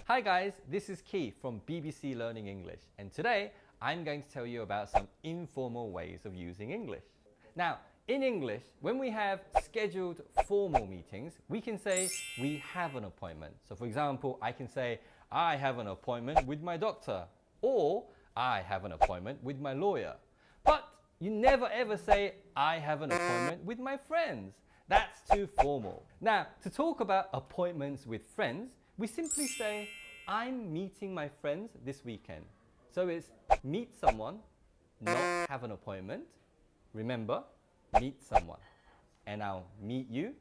Hi guys, this is Keith from BBC Learning English, and today I'm going to tell you about some informal ways of using English. Now, in English, when we have scheduled formal meetings, we can say we have an appointment. So for example, I can say I have an appointment with my doctor, or I have an appointment with my lawyer. But you never ever say I have an appointment with my friends. That's too formal. Now, to talk about appointments with friends, we simply say, I'm meeting my friends this weekend. So it's meet someone, not have an appointment. Remember, meet someone. And I'll meet you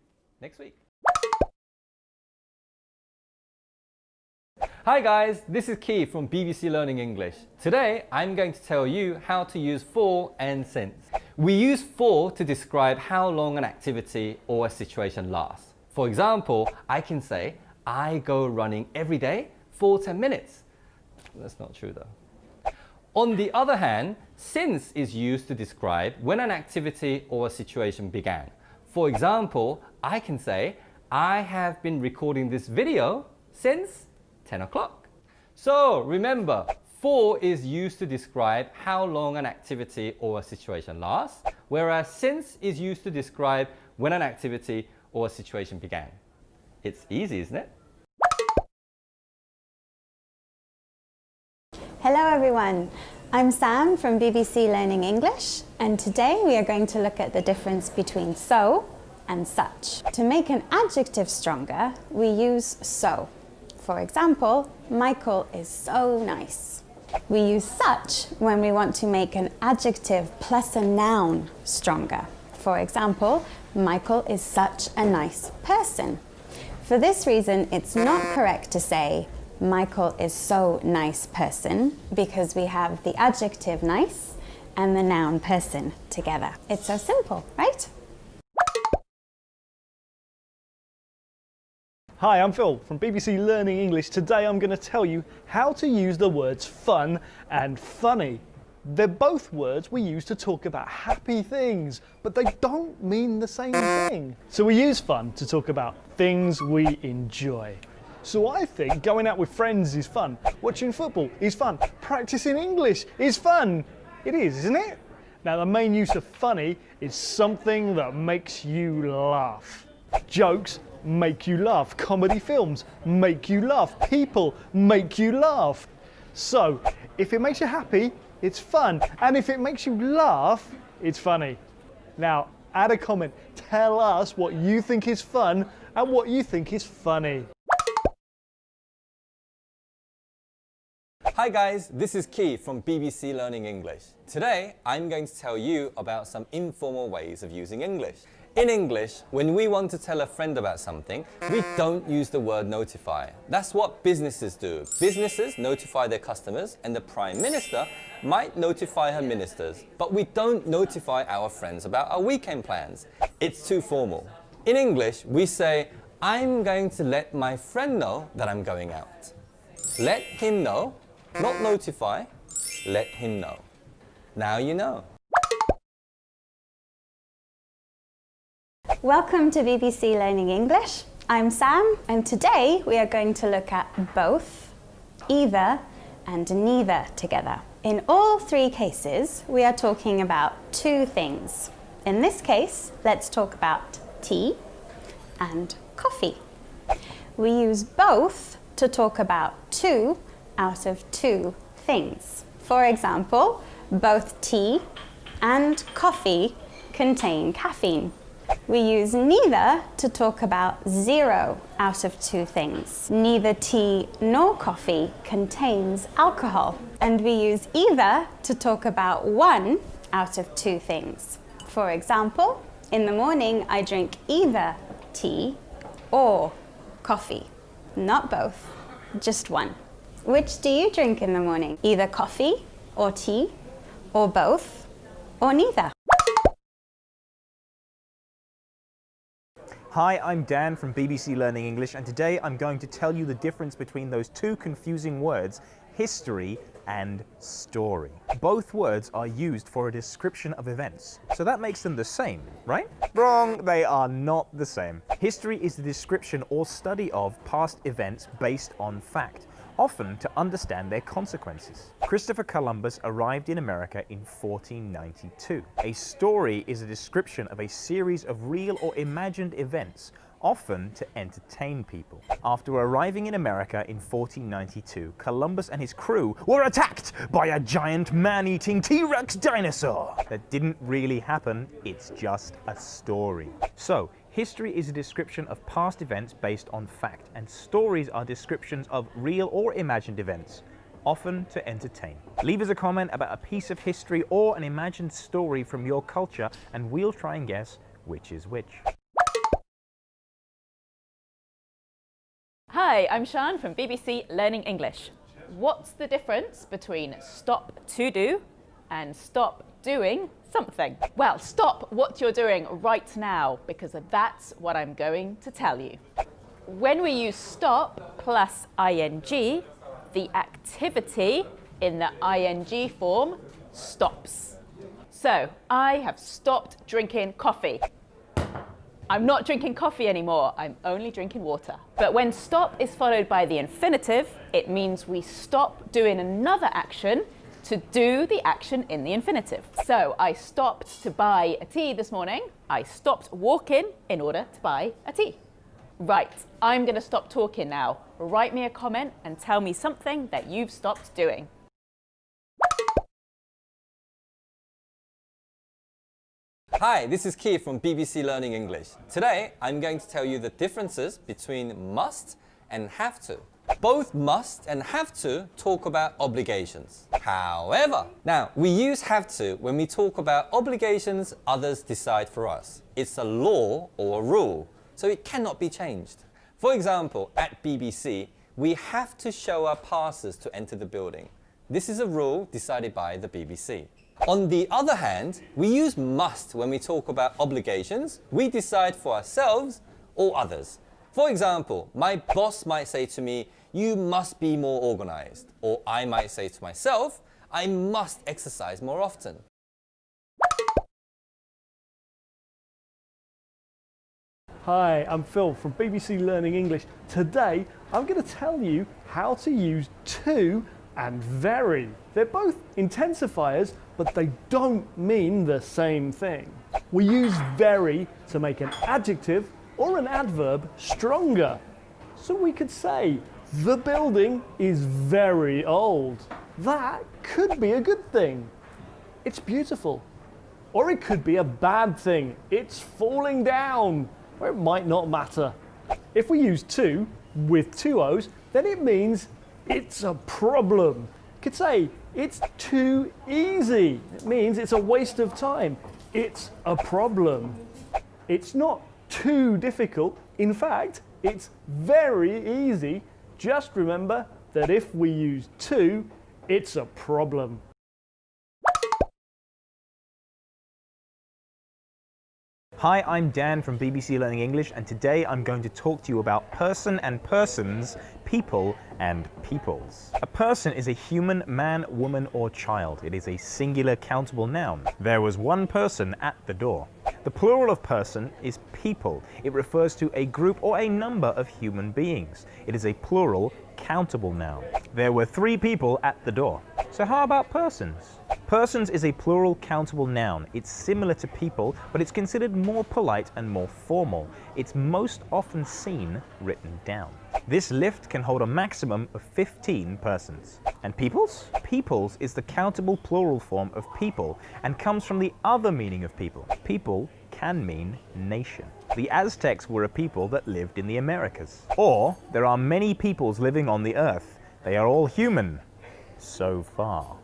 next week. Hi guys, this is Keith from BBC Learning English. Today, I'm going to tell you how to use for and since. We use for to describe how long an activity or a situation lasts. For example, I can say, I go running every day for 10 minutes. That's not true though. On the other hand, since is used to describe when an activity or a situation began. For example, I can say, I have been recording this video since 10 o'clock. So remember, for is used to describe how long an activity or a situation lasts, whereas since is used to describe when an activity or a situation began. It's easy, isn't it? Hello everyone, I'm Sam from BBC Learning English, and today we are going to look at the difference between so and such. To make an adjective stronger, we use so. For example, Michael is so nice. We use such when we want to make an adjective plus a noun stronger. For example, Michael is such a nice person. For this reason, it's not correct to say Michael is so nice person, because we have the adjective nice and the noun person together. It's so simple, right? Hi, I'm Phil from BBC Learning English. Today I'm going to tell you how to use the words fun and funny. They're both words we use to talk about happy things, but they don't mean the same thing. So we use fun to talk about things we enjoy. So I think going out with friends is fun, watching football is fun, practicing English is fun. It is, isn't it? Now the main use of funny is something that makes you laugh. Jokes make you laugh, comedy films make you laugh, people make you laugh. So if it makes you happy, it's fun, and if it makes you laugh, it's funny. Now add a comment, tell us what you think is fun and what you think is funny. Hi guys, this is Keith from BBC Learning English. Today, I'm going to tell you about some informal ways of using English. In English, when we want to tell a friend about something, we don't use the word notify. That's what businesses do. Businesses notify their customers, and the Prime Minister might notify her ministers. But we don't notify our friends about our weekend plans. It's too formal. In English, we say, I'm going to let my friend know that I'm going out. Let him know. Not notify, let him know. Now you know. Welcome to BBC Learning English. I'm Sam, and today we are going to look at both, either, and neither together. In all three cases, we are talking about two things. In this case, let's talk about tea and coffee. We use both to talk about two out of two things. For example, both tea and coffee contain caffeine. We use neither to talk about 0 out of 2 things. Neither tea nor coffee contains alcohol. And we use either to talk about 1 out of 2 things. For example, in the morning I drink either tea or coffee. Not both, just one. Which do you drink in the morning? Either coffee or tea, or both, or neither. Hi, I'm Dan from BBC Learning English, and today I'm going to tell you the difference between those two confusing words, history and story. Both words are used for a description of events, so that makes them the same, right? Wrong, they are not the same. History is the description or study of past events based on fact, often to understand their consequences. Christopher Columbus arrived in America in 1492. A story is a description of a series of real or imagined events, often to entertain people. After arriving in America in 1492, Columbus and his crew were attacked by a giant man-eating T-Rex dinosaur. That didn't really happen, it's just a story. So, history is a description of past events based on fact, and stories are descriptions of real or imagined events, often to entertain. Leave us a comment about a piece of history or an imagined story from your culture, and we'll try and guess which is which. Hi, I'm Shan from BBC Learning English. What's the difference between stop to do and stop doing something? Well, stop what you're doing right now, because that's what I'm going to tell you. When we use stop plus ing, the activity in the ing form stops. So, I have stopped drinking coffee. I'm not drinking coffee anymore, I'm only drinking water. But when stop is followed by the infinitive, it means we stop doing another action to do the action in the infinitive. So I stopped to buy a tea this morning. I stopped walking in order to buy a tea. Right, I'm going to stop talking now. Write me a comment and tell me something that you've stopped doing. Hi, this is Keith from BBC Learning English. Today, I'm going to tell you the differences between must and have to. Both must and have to talk about obligations. However, now we use have to when we talk about obligations others decide for us. It's a law or a rule, so it cannot be changed. For example, at BBC, we have to show our passes to enter the building. This is a rule decided by the BBC. On the other hand, we use must when we talk about obligations we decide for ourselves or others. For example, my boss might say to me, "You must be more organized," or I might say to myself, "I must exercise more often." Hi, I'm Phil from BBC Learning English. Today, I'm going to tell you how to use to and very. They're both intensifiers, but they don't mean the same thing. We use very to make an adjective or an adverb stronger. So we could say, the building is very old. That could be a good thing. It's beautiful. Or it could be a bad thing. It's falling down. Or it might not matter. If we use to with two O's, then it means it's a problem. You could say, it's too easy. It means it's a waste of time. It's a problem. It's not too difficult. In fact, it's very easy. Just remember that if we use to, it's a problem. Hi, I'm Dan from BBC Learning English, and today I'm going to talk to you about person and persons, people and peoples. A person is a human, man, woman or child. It is a singular countable noun. There was one person at the door. The plural of person is people. It refers to a group or a number of human beings. It is a plural countable noun. There were three people at the door. So how about persons? Persons is a plural countable noun. It's similar to people, but it's considered more polite and more formal. It's most often seen written down. This lift can hold a maximum of 15 persons. And peoples? Peoples is the countable plural form of people and comes from the other meaning of people. People can mean nation. The Aztecs were a people that lived in the Americas. Or, there are many peoples living on the earth. They are all human. So far.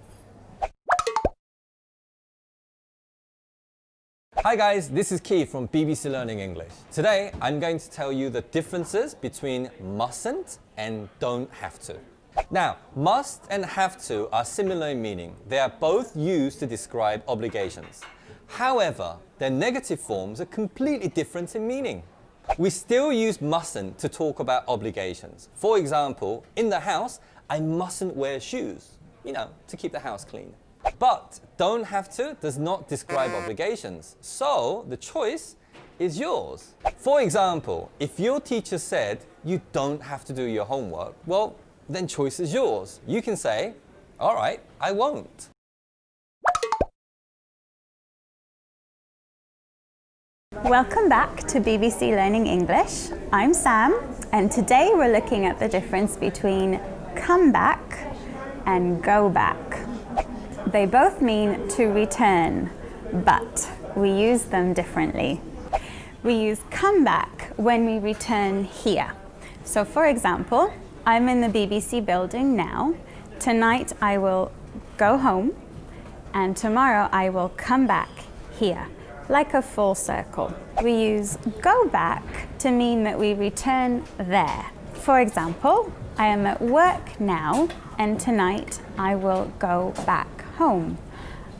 Hi guys, this is Keith from BBC Learning English. Today, I'm going to tell you the differences between mustn't and don't have to. Now, must and have to are similar in meaning. They are both used to describe obligations. However, their negative forms are completely different in meaning. We still use mustn't to talk about obligations. For example, in the house, I mustn't wear shoes, to keep the house clean. But don't have to does not describe obligations, so the choice is yours. For example, if your teacher said you don't have to do your homework, well, then choice is yours. You can say, all right, I won't. Welcome back to BBC Learning English. I'm Sam, and today we're looking at the difference between come back and go back. They both mean to return, but we use them differently. We use come back when we return here. So for example, I'm in the BBC building now. Tonight I will go home, and tomorrow I will come back here, like a full circle. We use go back to mean that we return there. For example, I am at work now, and tonight I will go back home.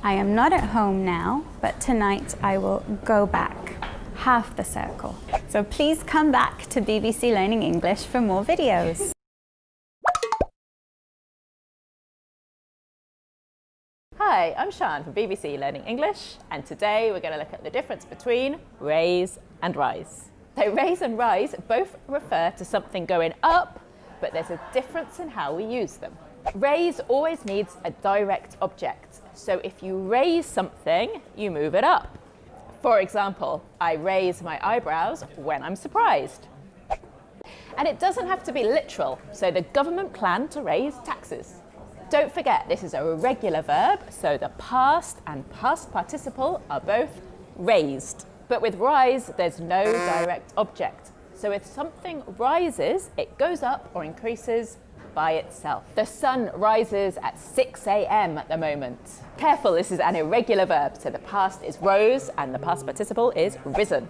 I am not at home now, but tonight I will go back, half the circle. So please come back to BBC Learning English for more videos. Hi, I'm Shan from BBC Learning English, and today we're going to look at the difference between raise and rise. So raise and rise both refer to something going up, but there's a difference in how we use them. Raise always needs a direct object. So if you raise something, you move it up. For example, I raise my eyebrows when I'm surprised. And it doesn't have to be literal, so the government planned to raise taxes. Don't forget, this is a irregular verb, so the past and past participle are both raised. But with rise, there's no direct object. So if something rises, it goes up or increases by itself. The sun rises at 6 a.m. at the moment. Careful, this is an irregular verb, so the past is rose and the past participle is risen.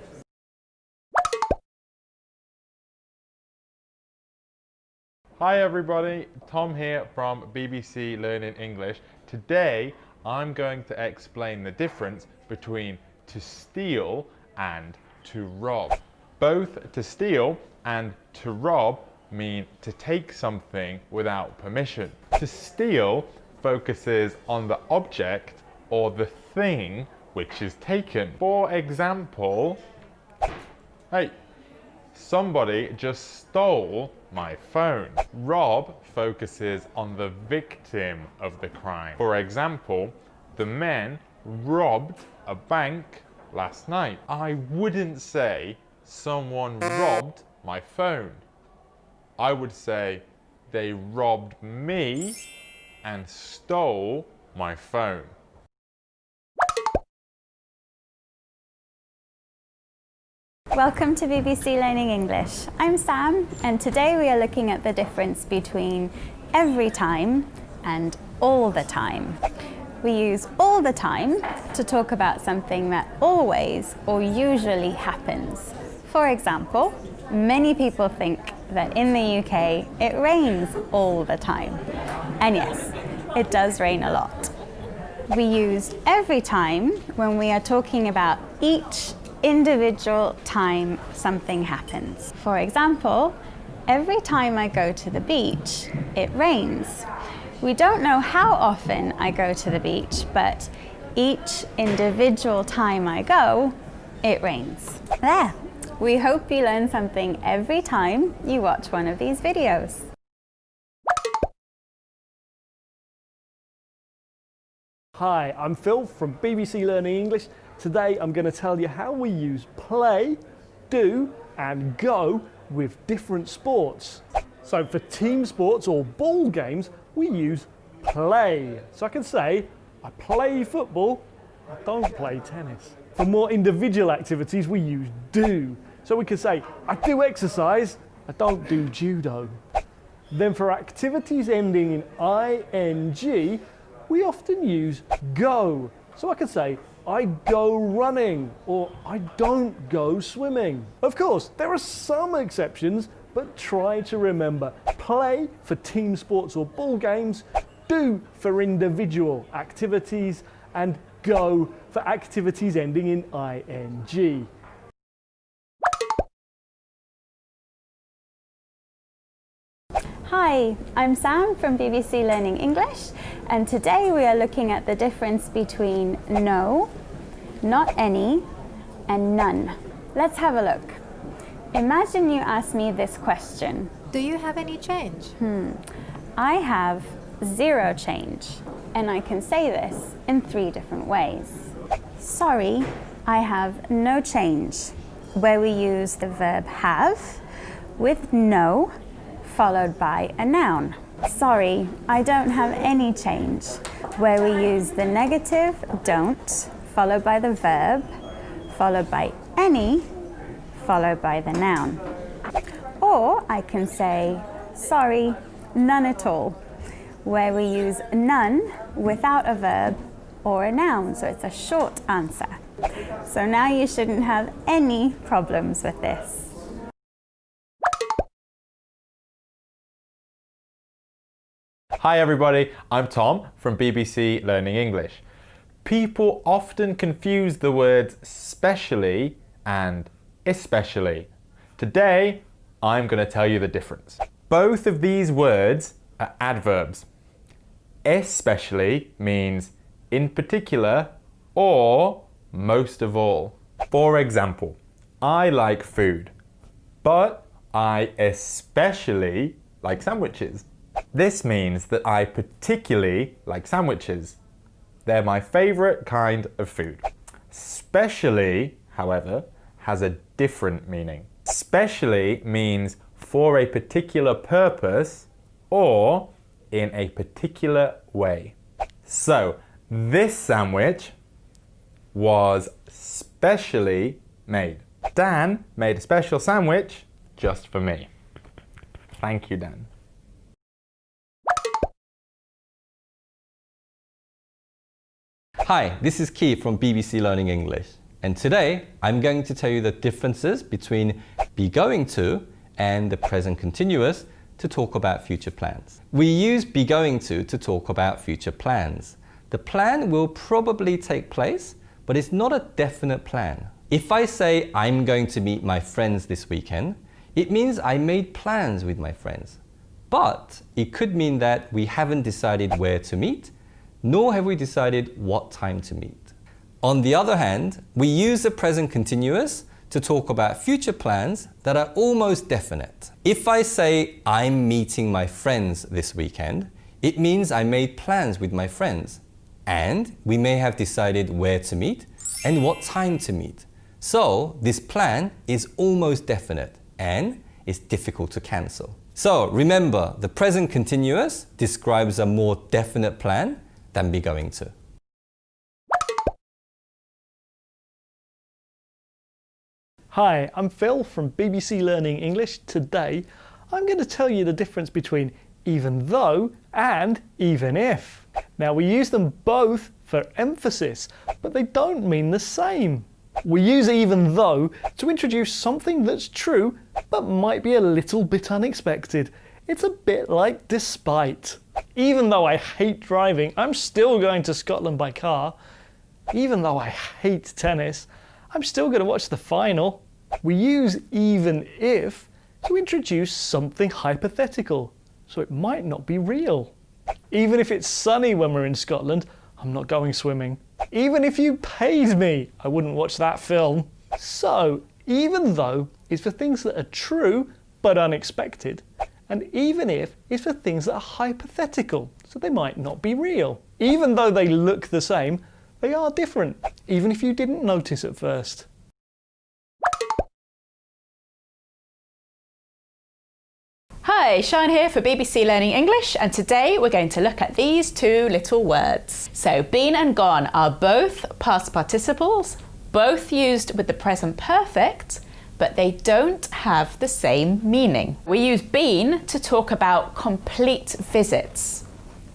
Hi everybody, Tom here from BBC Learning English. Today I'm going to explain the difference between to steal and to rob. Both to steal and to rob mean to take something without permission. To steal focuses on the object or the thing which is taken. For example, hey, somebody just stole my phone. Rob focuses on the victim of the crime. For example, the men robbed a bank last night. I wouldn't say someone robbed my phone. I would say they robbed me and stole my phone. Welcome to BBC Learning English. I'm Sam, and today we are looking at the difference between every time and all the time. We use all the time to talk about something that always or usually happens. For example, many people think that in the UK it rains all the time. And yes, it does rain a lot. We use every time when we are talking about each individual time something happens. For example, every time I go to the beach, it rains. We don't know how often I go to the beach, but each individual time I go, it rains. There. We hope you learn something every time you watch one of these videos. Hi, I'm Phil from BBC Learning English. Today I'm going to tell you how we use play, do and go with different sports. So for team sports or ball games, we use play. So I can say, I play football, I don't play tennis. For more individual activities, we use do. So we can say, I do exercise, I don't do judo. Then for activities ending in ing, we often use go. So I can say, I go running or I don't go swimming. Of course, there are some exceptions, but try to remember play for team sports or ball games, do for individual activities, and go for activities ending in ing. Hi, I'm Sam from BBC Learning English, and today we are looking at the difference between no, not any, and none. Let's have a look. Imagine you ask me this question. Do you have any change? I have 0 change, and I can say this in 3 different ways. Sorry, I have no change, where we use the verb have with no followed by a noun. Sorry, I don't have any change, where we use the negative don't followed by the verb followed by any followed by the noun. Or I can say sorry, none at all, where we use none without a verb or a noun, so it's a short answer. So now you shouldn't have any problems with this. Hi everybody, I'm Tom from BBC Learning English. People often confuse the words specially and especially. Today, I'm going to tell you the difference. Both of these words are adverbs. Especially means in particular or most of all. For example, I like food, but I especially like sandwiches. This means that I particularly like sandwiches. They're my favourite kind of food. Specially, however, has a different meaning. Specially means for a particular purpose or in a particular way. So, this sandwich was specially made. Dan made a special sandwich just for me. Thank you, Dan. Hi, this is Keith from BBC Learning English, and today I'm going to tell you the differences between be going to and the present continuous to talk about future plans. We use be going to talk about future plans. The plan will probably take place, but it's not a definite plan. If I say I'm going to meet my friends this weekend, it means I made plans with my friends. But it could mean that we haven't decided where to meet, nor have we decided what time to meet. On the other hand, we use the present continuous to talk about future plans that are almost definite. If I say I'm meeting my friends this weekend, it means I made plans with my friends, and we may have decided where to meet and what time to meet. So this plan is almost definite and it's difficult to cancel. So remember, the present continuous describes a more definite plan than be going to. Hi, I'm Phil from BBC Learning English. Today, I'm going to tell you the difference between even though and even if. Now, we use them both for emphasis, but they don't mean the same. We use even though to introduce something that's true, but might be a little bit unexpected. It's a bit like despite. Even though I hate driving, I'm still going to Scotland by car. Even though I hate tennis, I'm still going to watch the final. We use even if to introduce something hypothetical, so it might not be real. Even if it's sunny when we're in Scotland, I'm not going swimming. Even if you paid me, I wouldn't watch that film. So, even though is for things that are true but unexpected, and even if is for things that are hypothetical, so they might not be real. Even though they look the same, they are different, even if you didn't notice at first. Hi, Sian here for BBC Learning English, and today we're going to look at these 2 little words. So been and gone are both past participles, both used with the present perfect, but they don't have the same meaning. We use been to talk about complete visits.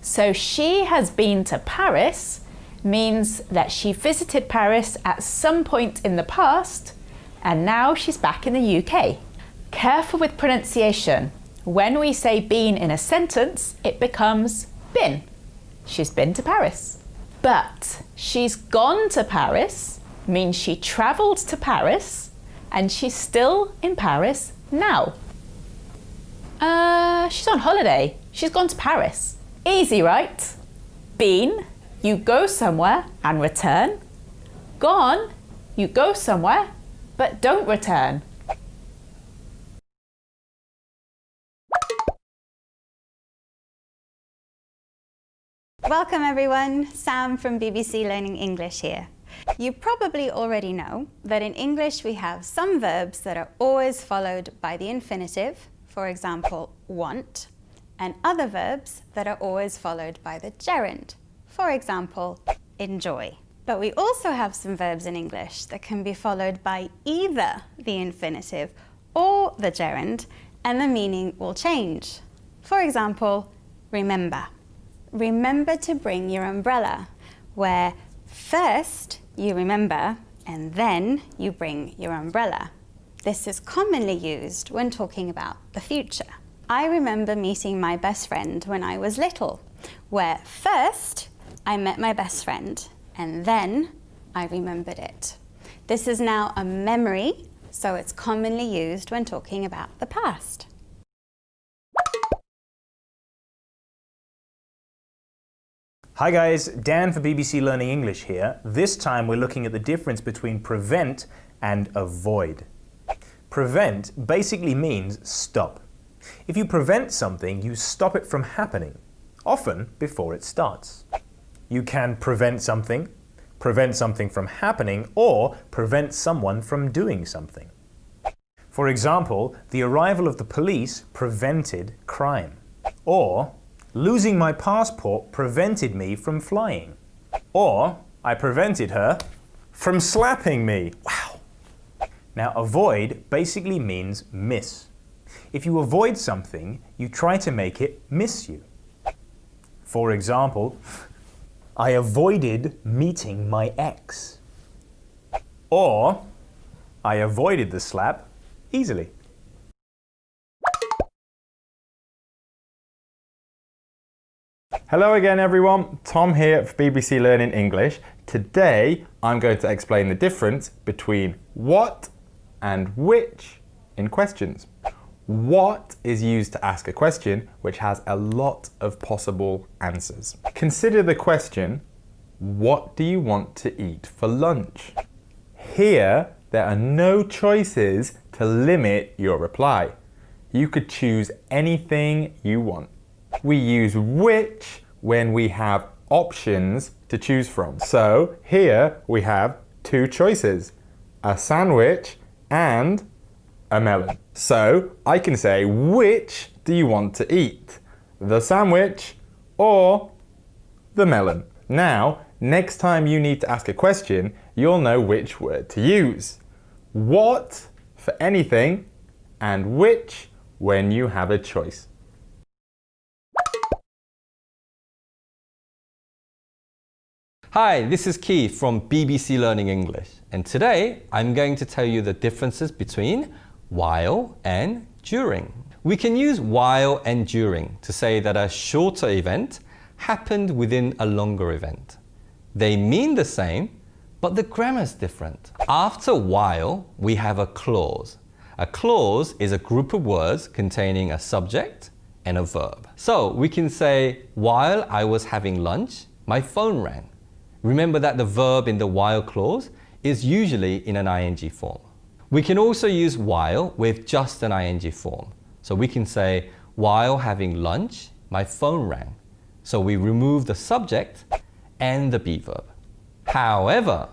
So she has been to Paris means that she visited Paris at some point in the past and now she's back in the UK. Careful with pronunciation. When we say been in a sentence, it becomes been. She's been to Paris. But she's gone to Paris means she travelled to Paris and she's still in Paris now. She's on holiday. She's gone to Paris. Easy, right? Been, you go somewhere and return. Gone, you go somewhere but don't return. Welcome everyone, Sam from BBC Learning English here. You probably already know that in English we have some verbs that are always followed by the infinitive, for example, want, and other verbs that are always followed by the gerund, for example, enjoy. But we also have some verbs in English that can be followed by either the infinitive or the gerund, and the meaning will change. For example, remember. Remember to bring your umbrella, where first you remember and then you bring your umbrella. This is commonly used when talking about the future. I remember meeting my best friend when I was little, where first I met my best friend and then I remembered it. This is now a memory, so it's commonly used when talking about the past. Hi guys, Dan for BBC Learning English here. This time we're looking at the difference between prevent and avoid. Prevent basically means stop. If you prevent something, you stop it from happening, often before it starts. You can prevent something from happening, or prevent someone from doing something. For example, the arrival of the police prevented crime. Or, losing my passport prevented me from flying. Or, I prevented her from slapping me. Wow! Now, avoid basically means miss. If you avoid something, you try to make it miss you. For example, I avoided meeting my ex. Or, I avoided the slap easily. Hello again everyone, Tom here for BBC Learning English. Today I'm going to explain the difference between what and which in questions. What is used to ask a question which has a lot of possible answers. Consider the question, what do you want to eat for lunch? Here there are no choices to limit your reply. You could choose anything you want. We use which when we have options to choose from. So here we have two choices, a sandwich and a melon. So I can say, which do you want to eat? The sandwich or the melon? Now, next time you need to ask a question, you'll know which word to use. What for anything and which when you have a choice. Hi, this is Keith from BBC Learning English, and today I'm going to tell you the differences between while and during. We can use while and during to say that a shorter event happened within a longer event. They mean the same, but the grammar is different. After while, we have a clause. A clause is a group of words containing a subject and a verb. So we can say, while I was having lunch, my phone rang. Remember that the verb in the while clause is usually in an ing form. We can also use while with just an ing form. So we can say, while having lunch, my phone rang. So we remove the subject and the be verb. However,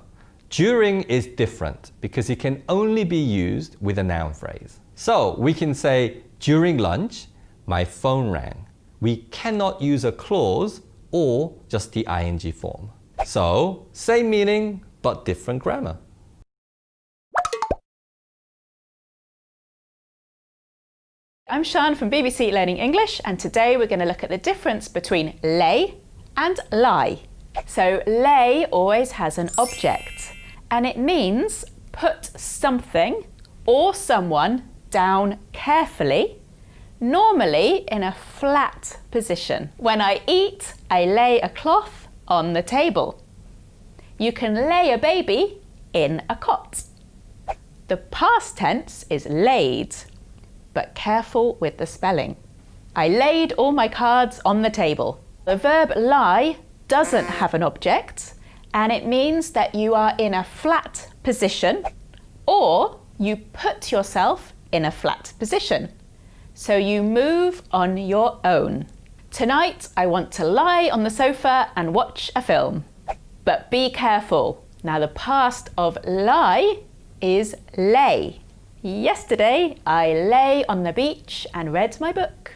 during is different because it can only be used with a noun phrase. So we can say, during lunch, my phone rang. We cannot use a clause or just the ing form. So, same meaning, but different grammar. I'm Sian from BBC Learning English, and today we're going to look at the difference between lay and lie. So lay always has an object, and it means put something or someone down carefully, normally in a flat position. When I eat, I lay a cloth on the table. You can lay a baby in a cot. The past tense is laid, but careful with the spelling. I laid all my cards on the table. The verb lie doesn't have an object, and it means that you are in a flat position or you put yourself in a flat position. So you move on your own. Tonight, I want to lie on the sofa and watch a film. But be careful. Now, the past of lie is lay. Yesterday, I lay on the beach and read my book.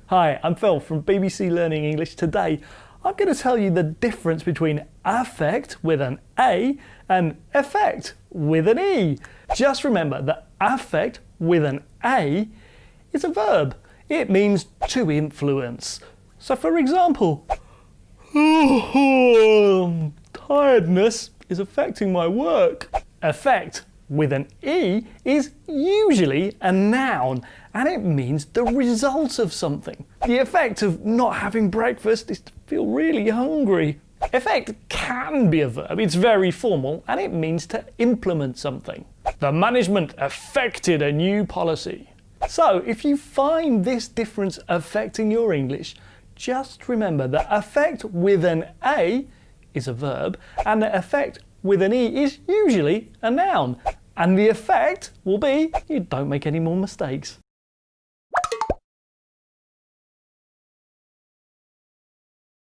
Hi, I'm Phil from BBC Learning English. Today, I'm going to tell you the difference between affect with an A and effect with an E. Just remember that affect with an A is a verb. It means to influence. So for example, tiredness is affecting my work. Affect with an E is usually a noun and it means the result of something. The effect of not having breakfast is to feel really hungry. Effect can be a verb, it's very formal and it means to implement something. The management effected a new policy. So if you find this difference affecting your English, just remember that affect with an A is a verb and the effect with an E is usually a noun. And the effect will be you don't make any more mistakes.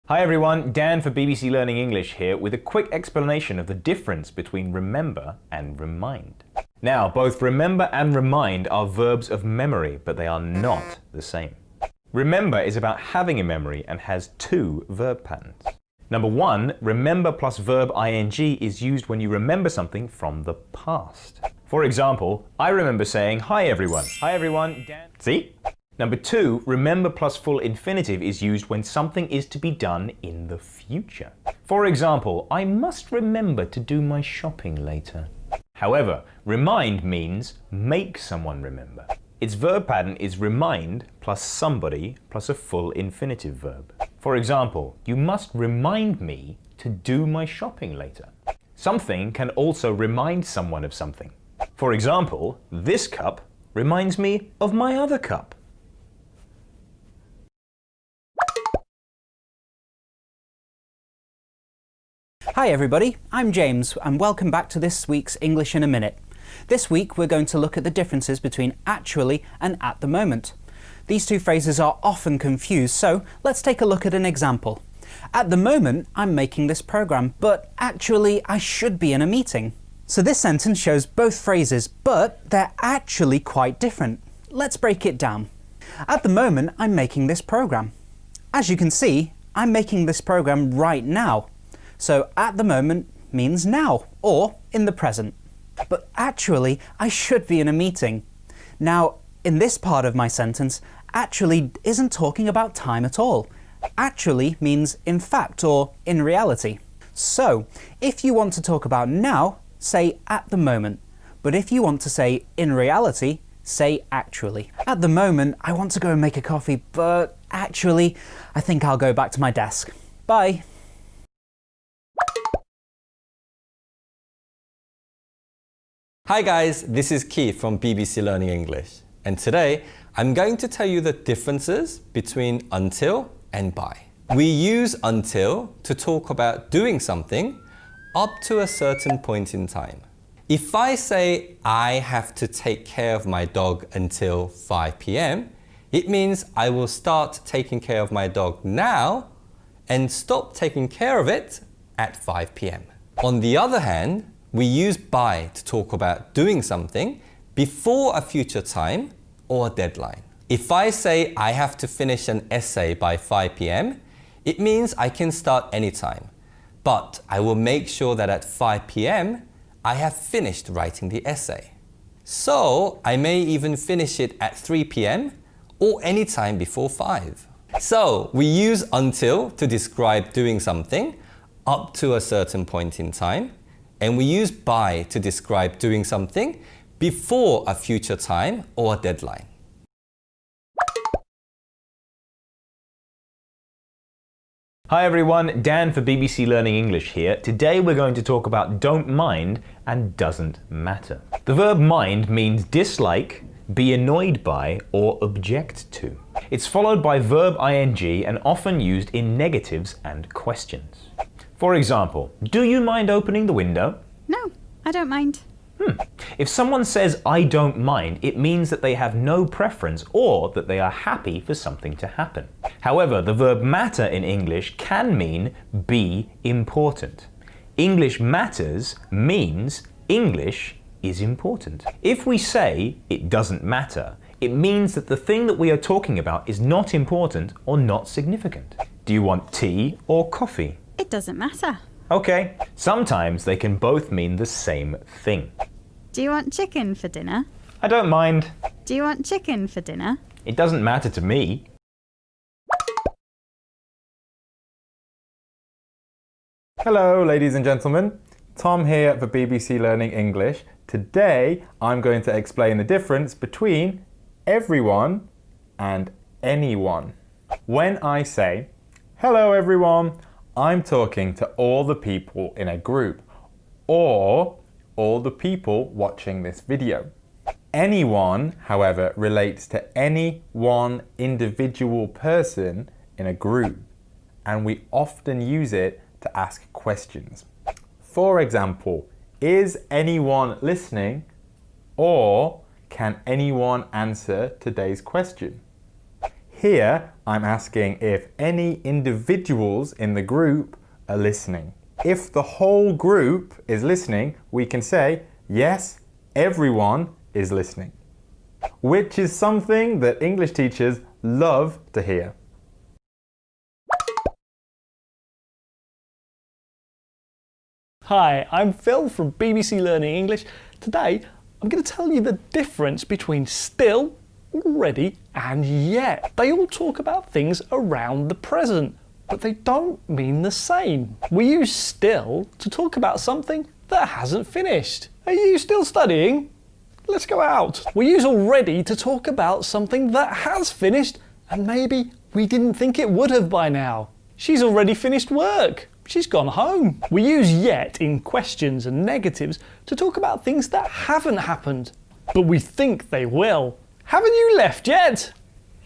Hi everyone, Dan for BBC Learning English here with a quick explanation of the difference between remember and remind. Now, both remember and remind are verbs of memory, but they are not the same. Remember is about having a memory and has two verb patterns. Number one, remember plus verb ing is used when you remember something from the past. For example, I remember saying, hi everyone. Hi everyone, Dan. See? Number two, remember plus full infinitive is used when something is to be done in the future. For example, I must remember to do my shopping later. However, remind means make someone remember. Its verb pattern is remind plus somebody plus a full infinitive verb. For example, you must remind me to do my shopping later. Something can also remind someone of something. For example, this cup reminds me of my other cup. Hi everybody, I'm James and welcome back to this week's English in a Minute. This week we're going to look at the differences between actually and at the moment. These two phrases are often confused, so let's take a look at an example. At the moment I'm making this programme, but actually I should be in a meeting. So this sentence shows both phrases, but they're actually quite different. Let's break it down. At the moment I'm making this programme. As you can see, I'm making this programme right now. So at the moment means now, or in the present. But actually, I should be in a meeting. Now, in this part of my sentence, actually isn't talking about time at all. Actually means in fact or in reality. So, if you want to talk about now, say at the moment. But if you want to say in reality, say actually. At the moment, I want to go and make a coffee, but actually, I think I'll go back to my desk. Bye. Hi guys, this is Keith from BBC Learning English, and today I'm going to tell you the differences between until and by. We use until to talk about doing something up to a certain point in time. If I say I have to take care of my dog until 5 p.m, it means I will start taking care of my dog now and stop taking care of it at 5 p.m. On the other hand, we use by to talk about doing something before a future time or a deadline. If I say I have to finish an essay by 5 p.m, it means I can start anytime, but I will make sure that at 5 p.m, I have finished writing the essay. So I may even finish it at 3 p.m. or any time before 5. So we use until to describe doing something up to a certain point in time, and we use by to describe doing something before a future time or a deadline. Hi everyone, Dan for BBC Learning English here. Today we're going to talk about don't mind and doesn't matter. The verb mind means dislike, be annoyed by, or object to. It's followed by verb ing and often used in negatives and questions. For example, do you mind opening the window? No, I don't mind. If someone says, I don't mind, it means that they have no preference or that they are happy for something to happen. However, the verb matter in English can mean be important. English matters means English is important. If we say it doesn't matter, it means that the thing that we are talking about is not important or not significant. Do you want tea or coffee? It doesn't matter. Okay, sometimes they can both mean the same thing. Do you want chicken for dinner? I don't mind. Do you want chicken for dinner? It doesn't matter to me. Hello, ladies and gentlemen. Tom here for BBC Learning English. Today, I'm going to explain the difference between everyone and anyone. When I say, hello everyone, I'm talking to all the people in a group or all the people watching this video. Anyone, however, relates to any one individual person in a group, and we often use it to ask questions. For example, is anyone listening? Or can anyone answer today's question? Here, I'm asking if any individuals in the group are listening. If the whole group is listening, we can say, yes, everyone is listening, which is something that English teachers love to hear. Hi, I'm Phil from BBC Learning English. Today, I'm going to tell you the difference between still, already, and yet. They all talk about things around the present, but they don't mean the same. We use still to talk about something that hasn't finished. Are you still studying? Let's go out. We use already to talk about something that has finished and maybe we didn't think it would have by now. She's already finished work. She's gone home. We use yet in questions and negatives to talk about things that haven't happened, but we think they will. Haven't you left yet?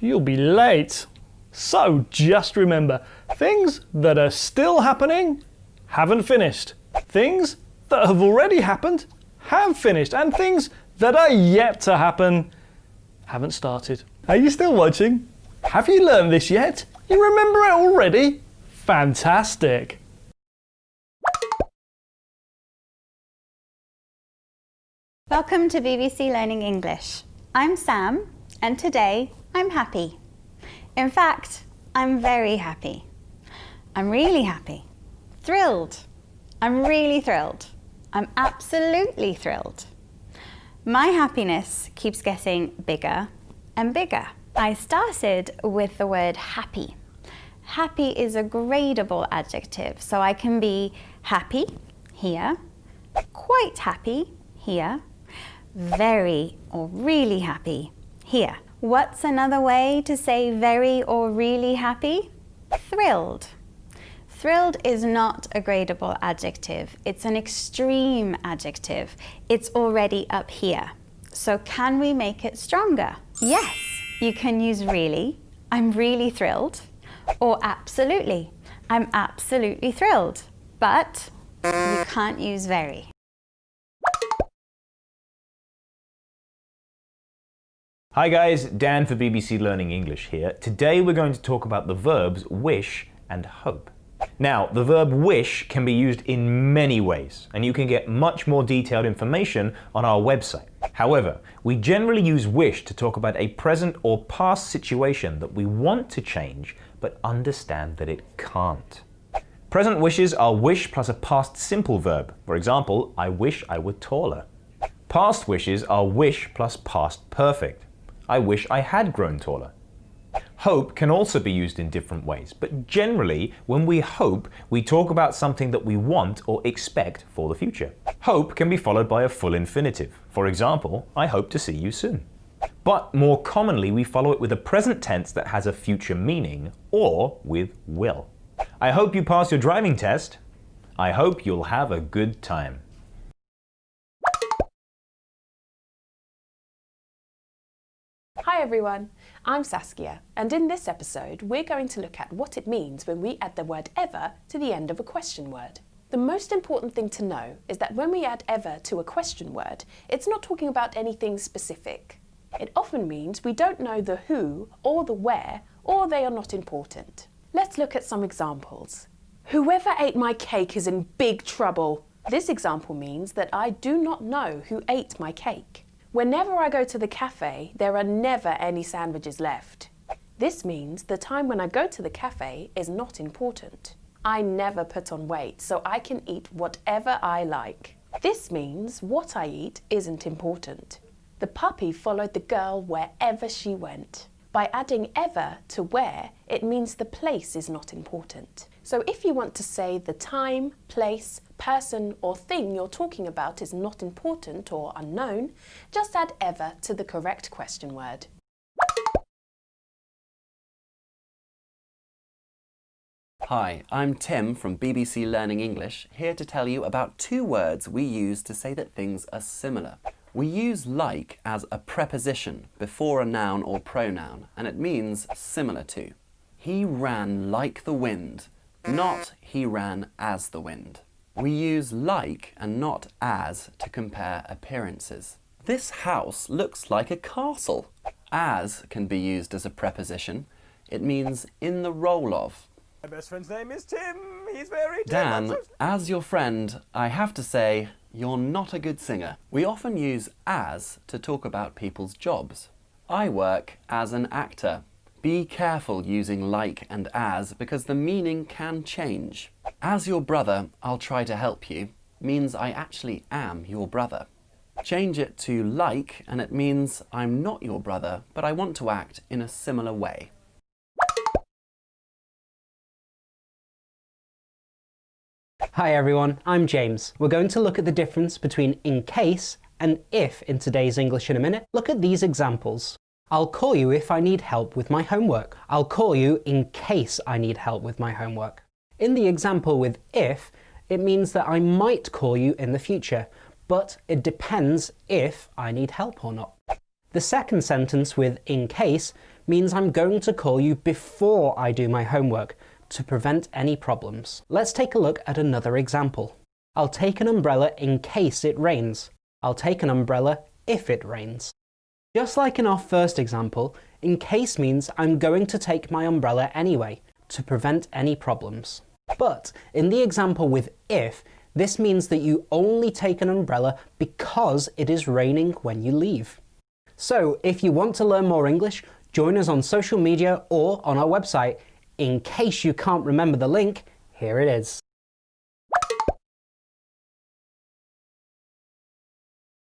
You'll be late. So just remember, things that are still happening haven't finished. Things that have already happened have finished. And things that are yet to happen haven't started. Are you still watching? Have you learned this yet? You remember it already? Fantastic. Welcome to BBC Learning English. I'm Sam, and today I'm happy. In fact, I'm very happy. I'm really happy. Thrilled. I'm really thrilled. I'm absolutely thrilled. My happiness keeps getting bigger and bigger. I started with the word happy. Happy is a gradable adjective, so I can be happy here, quite happy here, very or really happy here. What's another way to say very or really happy? Thrilled. Thrilled is not a gradable adjective. It's an extreme adjective. It's already up here. So can we make it stronger? Yes, you can use really. I'm really thrilled. Or absolutely. I'm absolutely thrilled. But you can't use very. Hi guys, Dan for BBC Learning English here. Today we're going to talk about the verbs wish and hope. Now, the verb wish can be used in many ways, and you can get much more detailed information on our website. However, we generally use wish to talk about a present or past situation that we want to change, but understand that it can't. Present wishes are wish plus a past simple verb. For example, I wish I were taller. Past wishes are wish plus past perfect. I wish I had grown taller. Hope can also be used in different ways, but generally, when we hope, we talk about something that we want or expect for the future. Hope can be followed by a full infinitive. For example, I hope to see you soon. But more commonly, we follow it with a present tense that has a future meaning, or with will. I hope you pass your driving test. I hope you'll have a good time. Hi everyone, I'm Saskia, and in this episode we're going to look at what it means when we add the word ever to the end of a question word. The The most important thing to know is that when we add ever to a question word, it's not talking about anything specific. It often means we don't know the who or the where, or they are not important. Let's look at some examples. Whoever ate my cake is in big trouble. This example means that I do not know who ate my cake. Whenever I go to the cafe, there are never any sandwiches left. This means the time when I go to the cafe is not important. I never put on weight, so I can eat whatever I like. This means what I eat isn't important. The puppy followed the girl wherever she went. By adding ever to where, it means the place is not important. So if you want to say the time, place, person or thing you're talking about is not important or unknown, just add ever to the correct question word. Hi, I'm Tim from BBC Learning English, here to tell you about two words we use to say that things are similar. We use like as a preposition before a noun or pronoun, and it means similar to. He ran like the wind, not he ran as the wind. We use like and not as to compare appearances. This house looks like a castle. As can be used as a preposition. It means in the role of. My best friend's name is Tim. He's very Dan, as your friend, I have to say, you're not a good singer. We often use as to talk about people's jobs. I work as an actor. Be careful using like and as because the meaning can change. As your brother, I'll try to help you means I actually am your brother. Change it to like and it means I'm not your brother, but I want to act in a similar way. Hi everyone, I'm James. We're going to look at the difference between in case and if in today's English in a minute. Look at these examples. I'll call you if I need help with my homework. I'll call you in case I need help with my homework. In the example with if, it means that I might call you in the future, but it depends if I need help or not. The second sentence with in case means I'm going to call you before I do my homework, to prevent any problems. Let's take a look at another example. I'll take an umbrella in case it rains. I'll take an umbrella if it rains. Just like in our first example, in case means I'm going to take my umbrella anyway, to prevent any problems. But in the example with if, this means that you only take an umbrella because it is raining when you leave. So if you want to learn more English, join us on social media or on our website. In case you can't remember the link, here it is.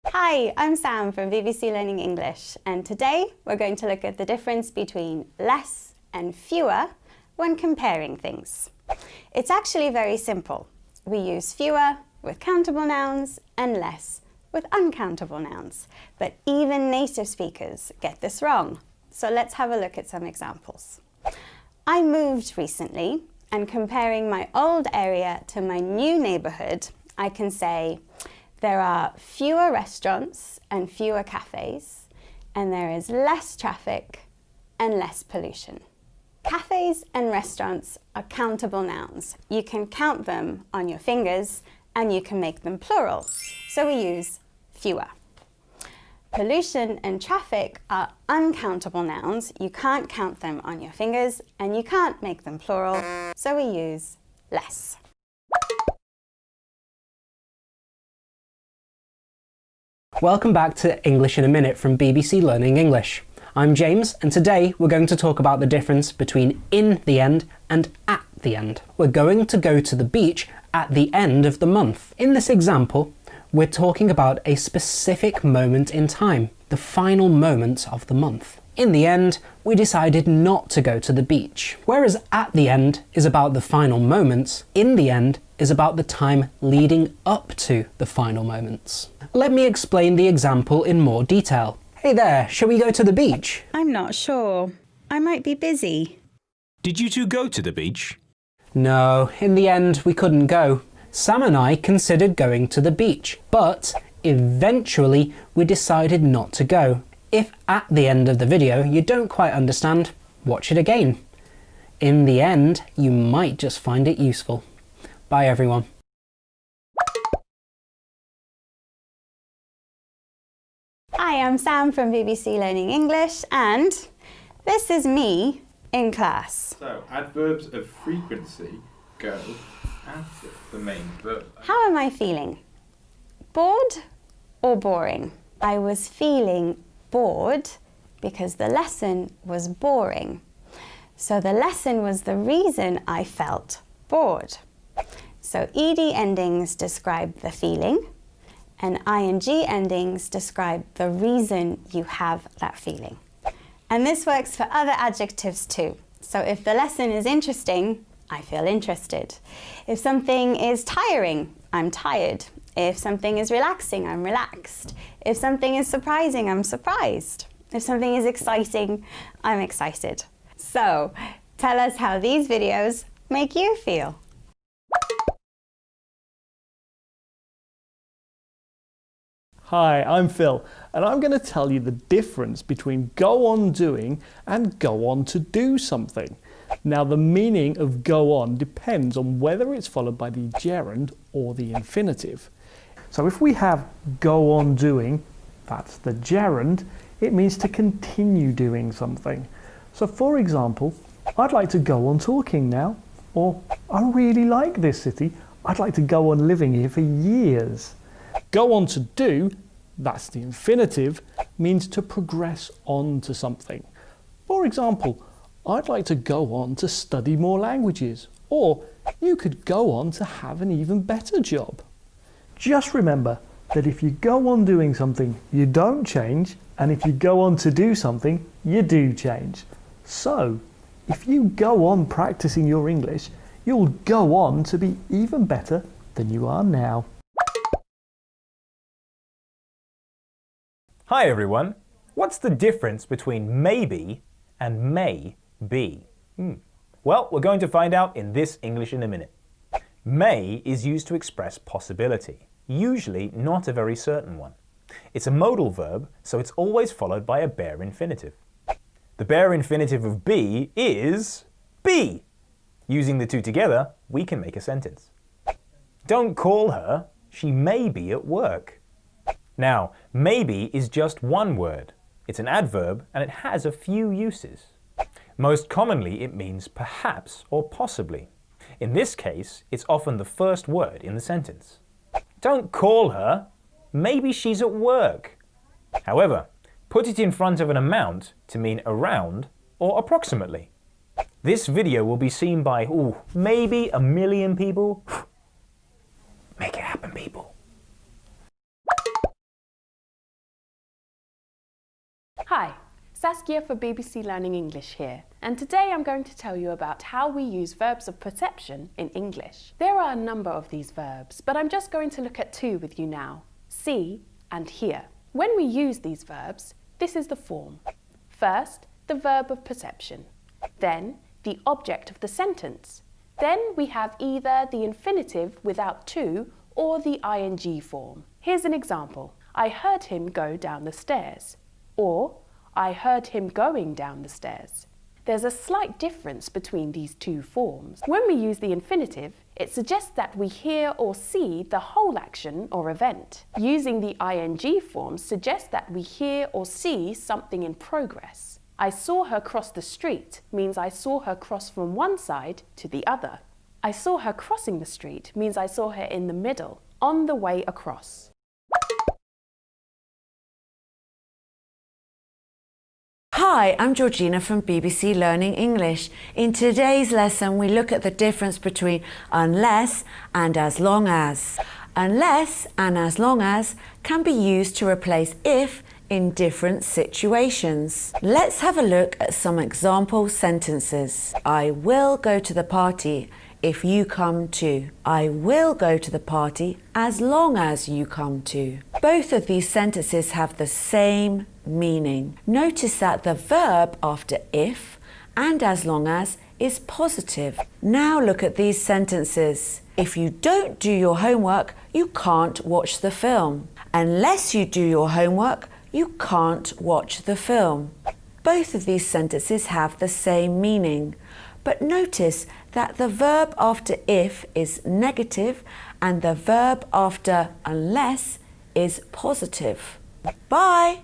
Hi, I'm Sam from BBC Learning English, and today we're going to look at the difference between less and fewer when comparing things. It's actually very simple. We use fewer with countable nouns and less with uncountable nouns, but even native speakers get this wrong. So let's have a look at some examples. I moved recently, and comparing my old area to my new neighbourhood, I can say there are fewer restaurants and fewer cafes, and there is less traffic and less pollution. Cafes and restaurants are countable nouns. You can count them on your fingers and you can make them plural, so we use fewer. Pollution and traffic are uncountable nouns. You can't count them on your fingers and you can't make them plural, so we use less. Welcome back to English in a Minute from BBC Learning English. I'm James, and today we're going to talk about the difference between in the end and at the end. We're going to go to the beach at the end of the month. In this example, we're talking about a specific moment in time, the final moment of the month. In the end, we decided not to go to the beach. Whereas at the end is about the final moments, in the end is about the time leading up to the final moments. Let me explain the example in more detail. Hey there, shall we go to the beach? I'm not sure. I might be busy. Did you two go to the beach? No, in the end we couldn't go. Sam and I considered going to the beach, but eventually we decided not to go. If at the end of the video you don't quite understand, watch it again. In the end, you might just find it useful. Bye everyone. Hi, I'm Sam from BBC Learning English, and this is me in class. So, adverbs of frequency go after the main verb. How am I feeling? Bored or boring? I was feeling bored because the lesson was boring. So the lesson was the reason I felt bored. So ed endings describe the feeling, and ing endings describe the reason you have that feeling. And this works for other adjectives too. So if the lesson is interesting, I feel interested. If something is tiring, I'm tired. If something is relaxing, I'm relaxed. If something is surprising, I'm surprised. If something is exciting, I'm excited. So, tell us how these videos make you feel. Hi, I'm Phil, and I'm going to tell you the difference between go on doing and go on to do something. Now, the meaning of go on depends on whether it's followed by the gerund or the infinitive. So if we have go on doing, that's the gerund, it means to continue doing something. So for example, I'd like to go on talking now, or I really like this city, I'd like to go on living here for years. Go on to do, that's the infinitive, means to progress on to something. For example, I'd like to go on to study more languages, or you could go on to have an even better job. Just remember that if you go on doing something, you don't change, and if you go on to do something, you do change. So, if you go on practicing your English, you'll go on to be even better than you are now. Hi everyone. What's the difference between maybe and may be? Well, we're going to find out in this English in a minute. May is used to express possibility, usually not a very certain one. It's a modal verb, so it's always followed by a bare infinitive. The bare infinitive of be is be. Using the two together, we can make a sentence. Don't call her, she may be at work. Now, maybe is just one word. It's an adverb and it has a few uses. Most commonly, it means perhaps or possibly. In this case, it's often the first word in the sentence. Don't call her, maybe she's at work. However, put it in front of an amount to mean around or approximately. This video will be seen by, maybe 1 million people. Make it happen, people. Hi, Saskia for BBC Learning English here, and today I'm going to tell you about how we use verbs of perception in English. There are a number of these verbs, but I'm just going to look at two with you now, see and hear. When we use these verbs, this is the form. First, the verb of perception, then the object of the sentence. Then we have either the infinitive without to or the ing form. Here's an example. I heard him go down the stairs. Or, I heard him going down the stairs. There's a slight difference between these two forms. When we use the infinitive, it suggests that we hear or see the whole action or event. Using the ing form suggests that we hear or see something in progress. I saw her cross the street means I saw her cross from one side to the other. I saw her crossing the street means I saw her in the middle, on the way across. Hi, I'm Georgina from BBC Learning English. In today's lesson, we look at the difference between unless and as long as. Unless and as long as can be used to replace if in different situations. Let's have a look at some example sentences. I will go to the party if you come too. I will go to the party as long as you come too. Both of these sentences have the same meaning. Notice that the verb after if and as long as is positive. Now look at these sentences. If you don't do your homework, you can't watch the film. Unless you do your homework, you can't watch the film. Both of these sentences have the same meaning. But notice that the verb after if is negative and the verb after unless is positive. Bye!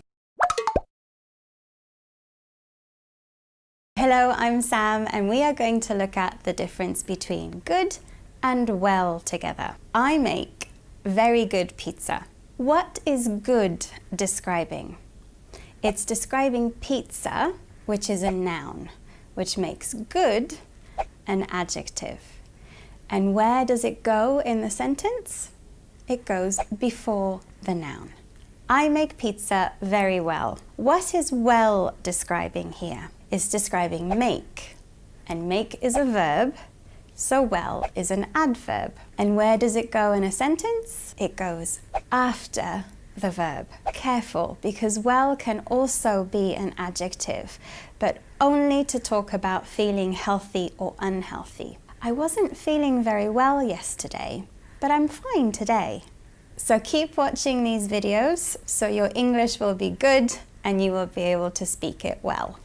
Hello, I'm Sam, and we are going to look at the difference between good and well together. I make very good pizza. What is good describing? It's describing pizza, which is a noun, which makes good an adjective. And where does it go in the sentence? It goes before the noun. I make pizza very well. What is well describing here? It's describing make, and make is a verb, so well is an adverb. And where does it go in a sentence? It goes after the verb. Careful, because well can also be an adjective, but only to talk about feeling healthy or unhealthy. I wasn't feeling very well yesterday, but I'm fine today. So keep watching these videos so your English will be good and you will be able to speak it well.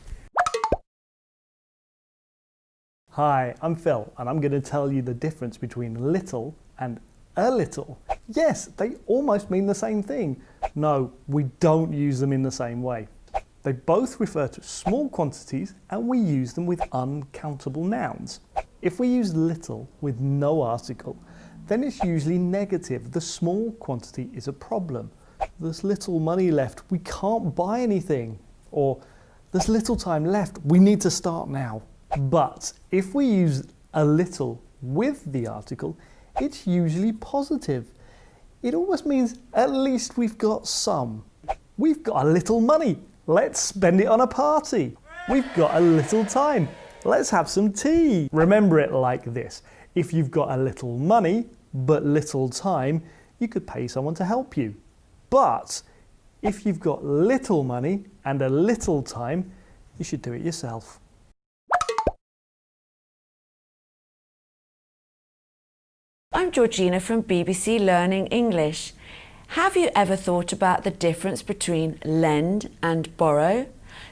Hi, I'm Phil, and I'm going to tell you the difference between little and a little. Yes, they almost mean the same thing. No, we don't use them in the same way. They both refer to small quantities, and we use them with uncountable nouns. If we use little with no article, then it's usually negative. The small quantity is a problem. There's little money left, we can't buy anything. Or there's little time left, we need to start now. But if we use a little with the article, it's usually positive. It almost means at least we've got some. We've got a little money, let's spend it on a party. We've got a little time, let's have some tea. Remember it like this: if you've got a little money but little time, you could pay someone to help you. But if you've got little money and a little time, you should do it yourself. I'm Georgina from BBC Learning English. Have you ever thought about the difference between lend and borrow?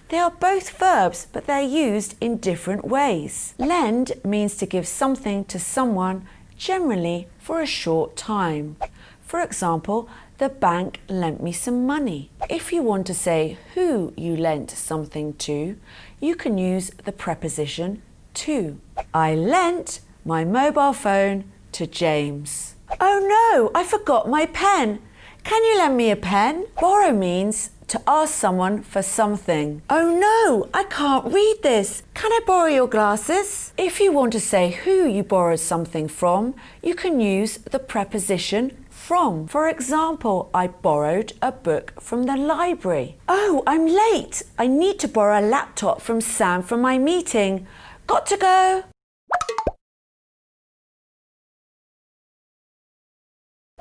They are both verbs, but they're used in different ways. Lend means to give something to someone, generally for a short time. For example, the bank lent me some money. If you want to say who you lent something to, you can use the preposition to. I lent my mobile phone to James. Oh no, I forgot my pen. Can you lend me a pen? Borrow means to ask someone for something. Oh no, I can't read this. Can I borrow your glasses? If you want to say who you borrowed something from, you can use the preposition from. For example, I borrowed a book from the library. Oh, I'm late. I need to borrow a laptop from Sam for my meeting. Got to go.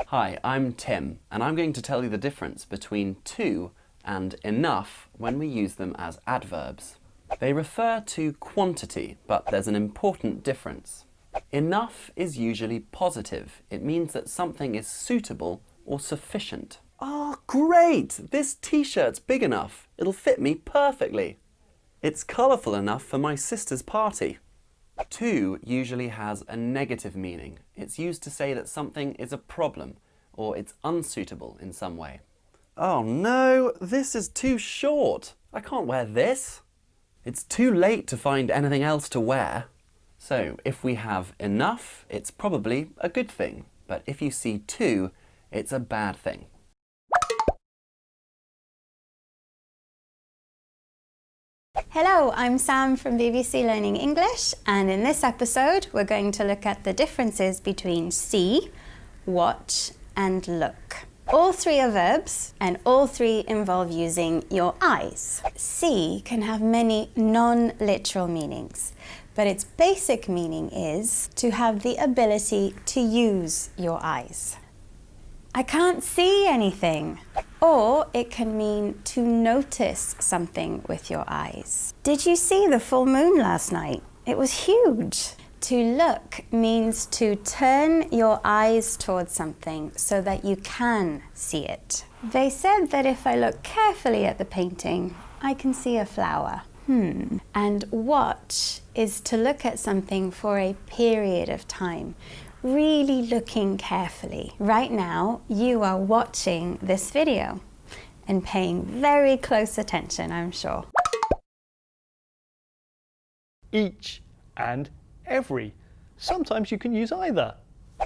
Hi, I'm Tim, and I'm going to tell you the difference between to and enough when we use them as adverbs. They refer to quantity, but there's an important difference. Enough is usually positive. It means that something is suitable or sufficient. Oh, great! This t-shirt's big enough. It'll fit me perfectly. It's colourful enough for my sister's party. To usually has a negative meaning. It's used to say that something is a problem or it's unsuitable in some way. Oh no, this is too short. I can't wear this. It's too late to find anything else to wear. So if we have enough, it's probably a good thing. But if you see to, it's a bad thing. Hello, I'm Sam from BBC Learning English, and in this episode we're going to look at the differences between see, watch and look. All three are verbs and all three involve using your eyes. See can have many non-literal meanings, but its basic meaning is to have the ability to use your eyes. I can't see anything. Or it can mean to notice something with your eyes. Did you see the full moon last night? It was huge. To look means to turn your eyes towards something so that you can see it. They said that if I look carefully at the painting, I can see a flower. And watch is to look at something for a period of time, really looking carefully. Right now, you are watching this video and paying very close attention, I'm sure. each and every. Sometimes you can use either,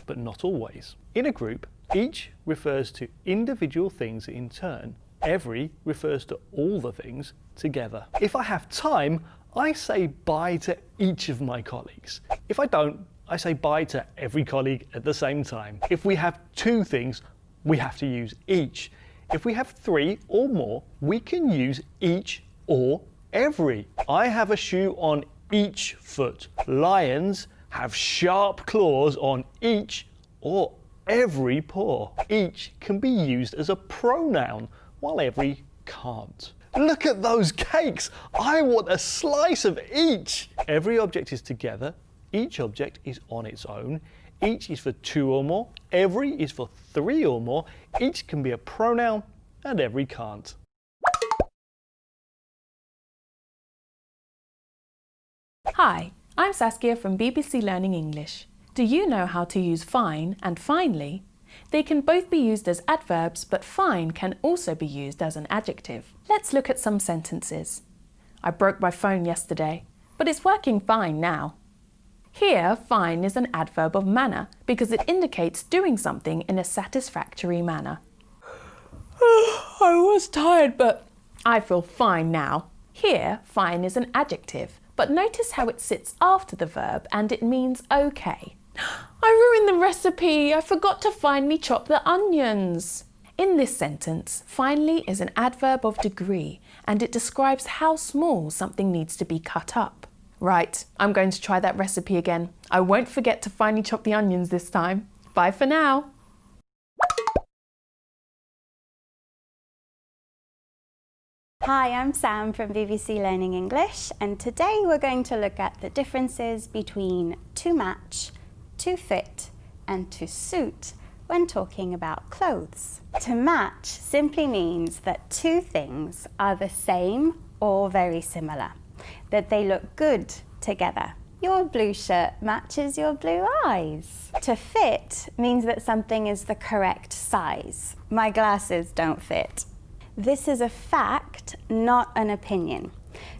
but not always. In a group, each refers to individual things in turn. Every refers to all the things together. If I have time, I say bye to each of my colleagues. If I don't, I say bye to every colleague at the same time. If we have two things, we have to use each. If we have three or more, we can use each or every. I have a shoe on each foot. Lions have sharp claws on each or every paw. Each can be used as a pronoun, while every can't. Look at those cakes! I want a slice of each! Every object is together. Each object is on its own. Each is for two or more. Every is for three or more. Each can be a pronoun and every can't. Hi, I'm Saskia from BBC Learning English. Do you know how to use fine and finely? They can both be used as adverbs, but fine can also be used as an adjective. Let's look at some sentences. I broke my phone yesterday, but it's working fine now. Here, fine is an adverb of manner because it indicates doing something in a satisfactory manner. I was tired, but I feel fine now. Here, fine is an adjective, but notice how it sits after the verb and it means okay. I ruined the recipe. I forgot to finely chop the onions. In this sentence, finely is an adverb of degree and it describes how small something needs to be cut up. Right, I'm going to try that recipe again. I won't forget to finely chop the onions this time. Bye for now. Hi, I'm Sam from BBC Learning English, and today we're going to look at the differences between to match, to fit, and to suit when talking about clothes. To match simply means that two things are the same or very similar, that they look good together. Your blue shirt matches your blue eyes. To fit means that something is the correct size. My glasses don't fit. This is a fact, not an opinion.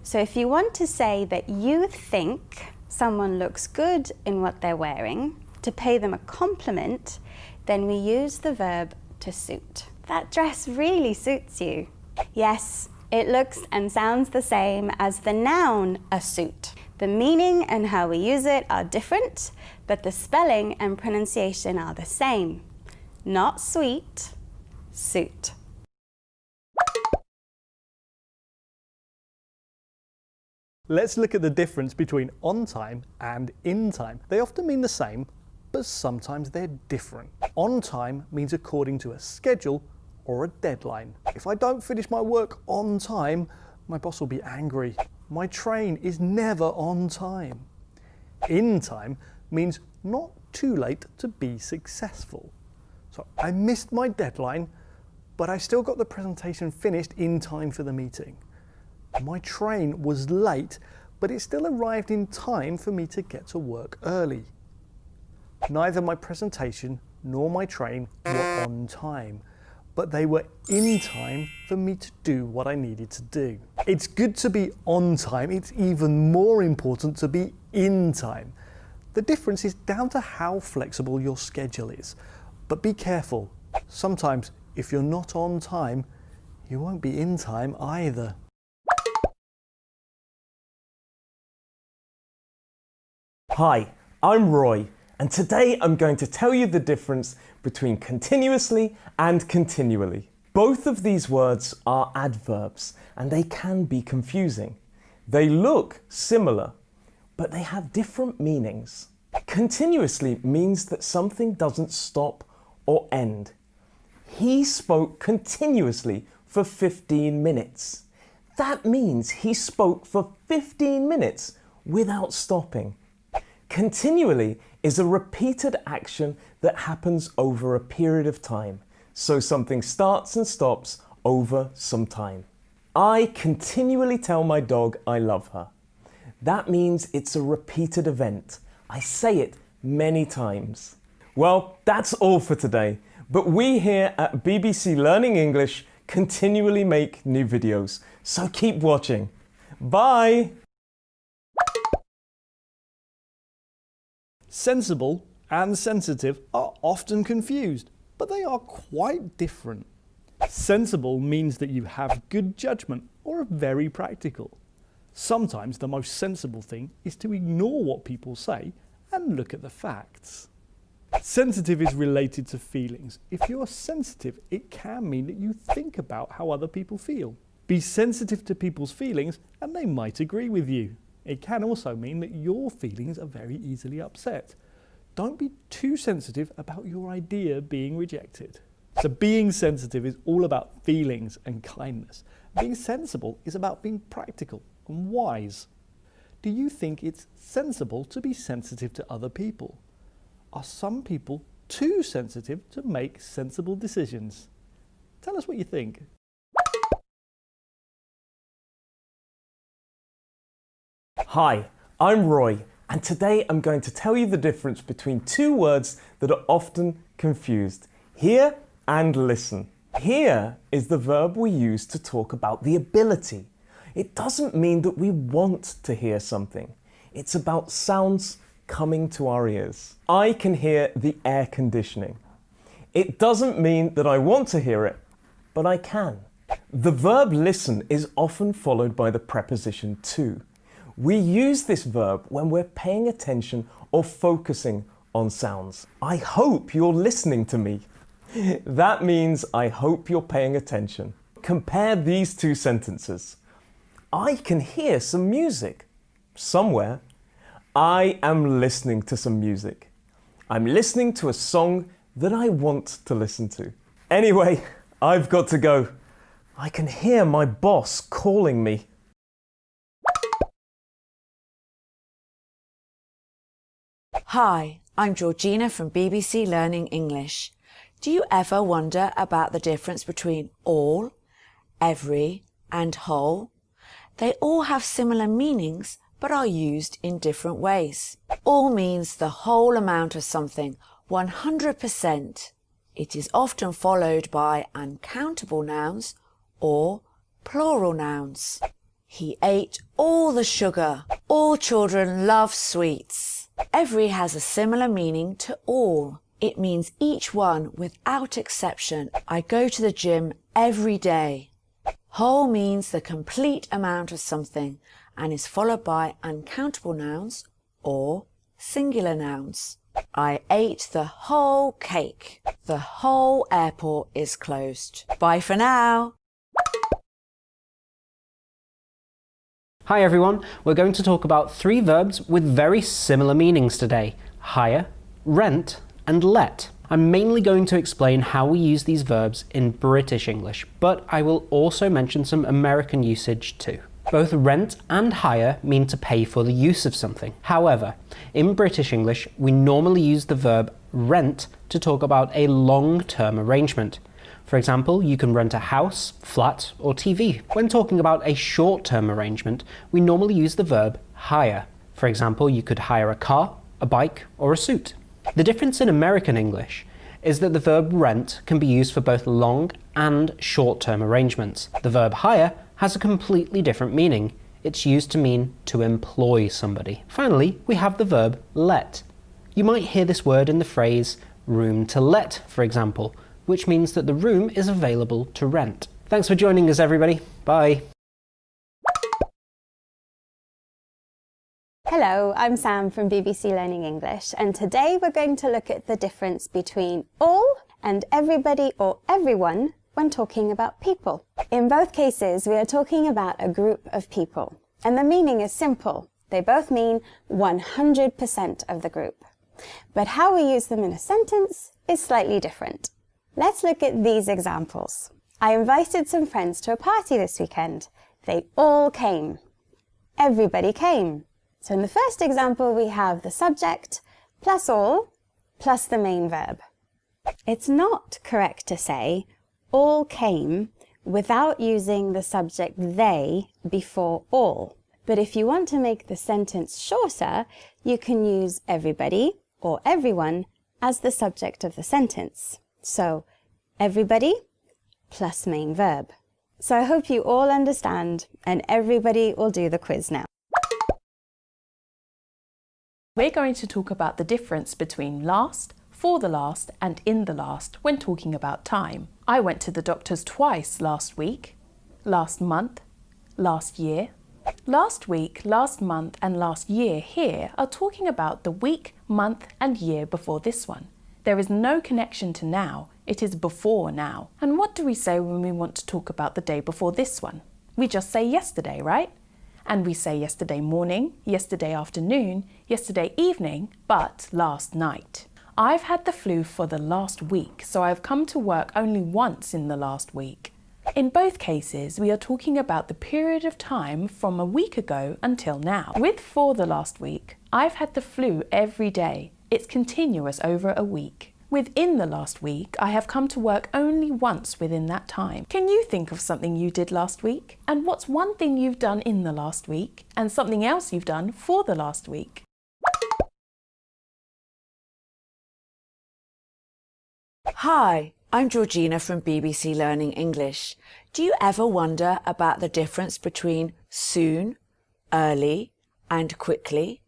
So if you want to say that you think someone looks good in what they're wearing, to pay them a compliment, then we use the verb to suit. That dress really suits you. Yes, it looks and sounds the same as the noun a suit. The meaning and how we use it are different, but the spelling and pronunciation are the same. Not sweet, suit. Let's look at the difference between on time and in time. They often mean the same, but sometimes they're different. On time means according to a schedule or a deadline. If I don't finish my work on time, my boss will be angry. My train is never on time. In time means not too late to be successful. So I missed my deadline, but I still got the presentation finished in time for the meeting. My train was late, but it still arrived in time for me to get to work early. Neither my presentation nor my train were on time, but they were in time for me to do what I needed to do. It's good to be on time. It's even more important to be in time. The difference is down to how flexible your schedule is. But be careful. Sometimes if you're not on time, you won't be in time either. Hi, I'm Roy, and today I'm going to tell you the difference between continuously and continually. Both of these words are adverbs, and they can be confusing. They look similar, but they have different meanings. Continuously means that something doesn't stop or end. He spoke continuously for 15 minutes. That means he spoke for 15 minutes without stopping. Continually is a repeated action that happens over a period of time. So something starts and stops over some time. I continually tell my dog I love her. That means it's a repeated event. I say it many times. Well, that's all for today. But we here at BBC Learning English continually make new videos. So keep watching. Bye! Sensible and sensitive are often confused, but they are quite different. Sensible means that you have good judgment or are very practical. Sometimes the most sensible thing is to ignore what people say and look at the facts. Sensitive is related to feelings. If you're sensitive, it can mean that you think about how other people feel. Be sensitive to people's feelings and they might agree with you. It can also mean that your feelings are very easily upset. Don't be too sensitive about your idea being rejected. So being sensitive is all about feelings and kindness. Being sensible is about being practical and wise. Do you think it's sensible to be sensitive to other people? Are some people too sensitive to make sensible decisions? Tell us what you think. Hi, I'm Roy, and today I'm going to tell you the difference between two words that are often confused: hear and listen. Hear is the verb we use to talk about the ability. It doesn't mean that we want to hear something. It's about sounds coming to our ears. I can hear the air conditioning. It doesn't mean that I want to hear it, but I can. The verb listen is often followed by the preposition to. We use this verb when we're paying attention or focusing on sounds. I hope you're listening to me. That means I hope you're paying attention. Compare these two sentences. I can hear some music. Somewhere. I am listening to some music. I'm listening to a song that I want to listen to. Anyway, I've got to go. I can hear my boss calling me. Hi, I'm Georgina from BBC Learning English. Do you ever wonder about the difference between all, every, and whole? They all have similar meanings, but are used in different ways. All means the whole amount of something, 100%. It is often followed by uncountable nouns or plural nouns. He ate all the sugar. All children love sweets. Every has a similar meaning to all. It means each one without exception. I go to the gym every day. Whole means the complete amount of something and is followed by uncountable nouns or singular nouns. I ate the whole cake. The whole airport is closed. Bye for now. Hi everyone, we're going to talk about three verbs with very similar meanings today: hire, rent, and let. I'm mainly going to explain how we use these verbs in British English, but I will also mention some American usage too. Both rent and hire mean to pay for the use of something. However, in British English, we normally use the verb rent to talk about a long-term arrangement. For example, you can rent a house, flat, or TV. When talking about a short-term arrangement, we normally use the verb hire. For example, you could hire a car, a bike, or a suit. The difference in American English is that the verb rent can be used for both long and short-term arrangements. The verb hire has a completely different meaning. It's used to mean to employ somebody. Finally, we have the verb let. You might hear this word in the phrase room to let, for example, which means that the room is available to rent. Thanks for joining us, everybody. Bye. Hello, I'm Sam from BBC Learning English, and today we're going to look at the difference between all and everybody or everyone when talking about people. In both cases, we are talking about a group of people, and the meaning is simple. They both mean 100% of the group. But how we use them in a sentence is slightly different. Let's look at these examples. I invited some friends to a party this weekend. They all came. Everybody came. So in the first example, we have the subject plus all plus the main verb. It's not correct to say all came without using the subject they before all. But if you want to make the sentence shorter, you can use everybody or everyone as the subject of the sentence. So everybody plus main verb. So I hope you all understand, and everybody will do the quiz now. We're going to talk about the difference between last, for the last and in the last when talking about time. I went to the doctor's twice last week, last month, last year. Last week, last month and last year here are talking about the week, month and year before this one. There is no connection to now, it is before now. And what do we say when we want to talk about the day before this one? We just say yesterday, right? And we say yesterday morning, yesterday afternoon, yesterday evening, but last night. I've had the flu for the last week, so I've come to work only once in the last week. In both cases, we are talking about the period of time from a week ago until now. With for the last week, I've had the flu every day. It's continuous over a week. Within the last week, I have come to work only once within that time. Can you think of something you did last week? And what's one thing you've done in the last week and something else you've done for the last week? Hi, I'm Georgina from BBC Learning English. Do you ever wonder about the difference between soon, early and quickly?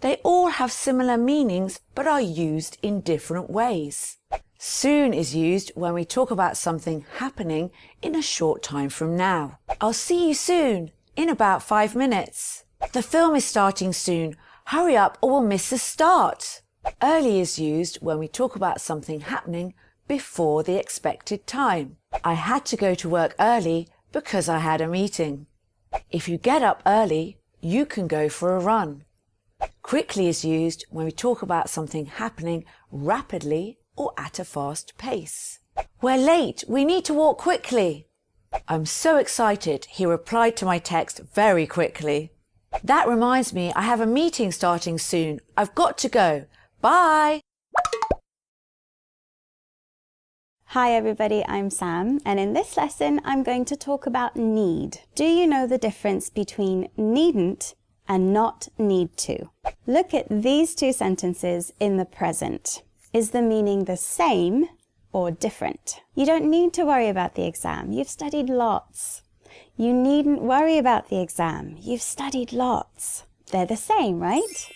They all have similar meanings but are used in different ways. Soon is used when we talk about something happening in a short time from now. I'll see you soon, in about 5 minutes. The film is starting soon. Hurry up or we'll miss the start. Early is used when we talk about something happening before the expected time. I had to go to work early because I had a meeting. If you get up early, you can go for a run. Quickly is used when we talk about something happening rapidly or at a fast pace. We're late, we need to walk quickly. I'm so excited, he replied to my text very quickly. That reminds me, I have a meeting starting soon. I've got to go. Bye! Hi everybody, I'm Sam, and in this lesson I'm going to talk about need. Do you know the difference between needn't and not need to? Look at these two sentences in the present. Is the meaning the same or different? You don't need to worry about the exam. You've studied lots. You needn't worry about the exam. You've studied lots. They're the same, right?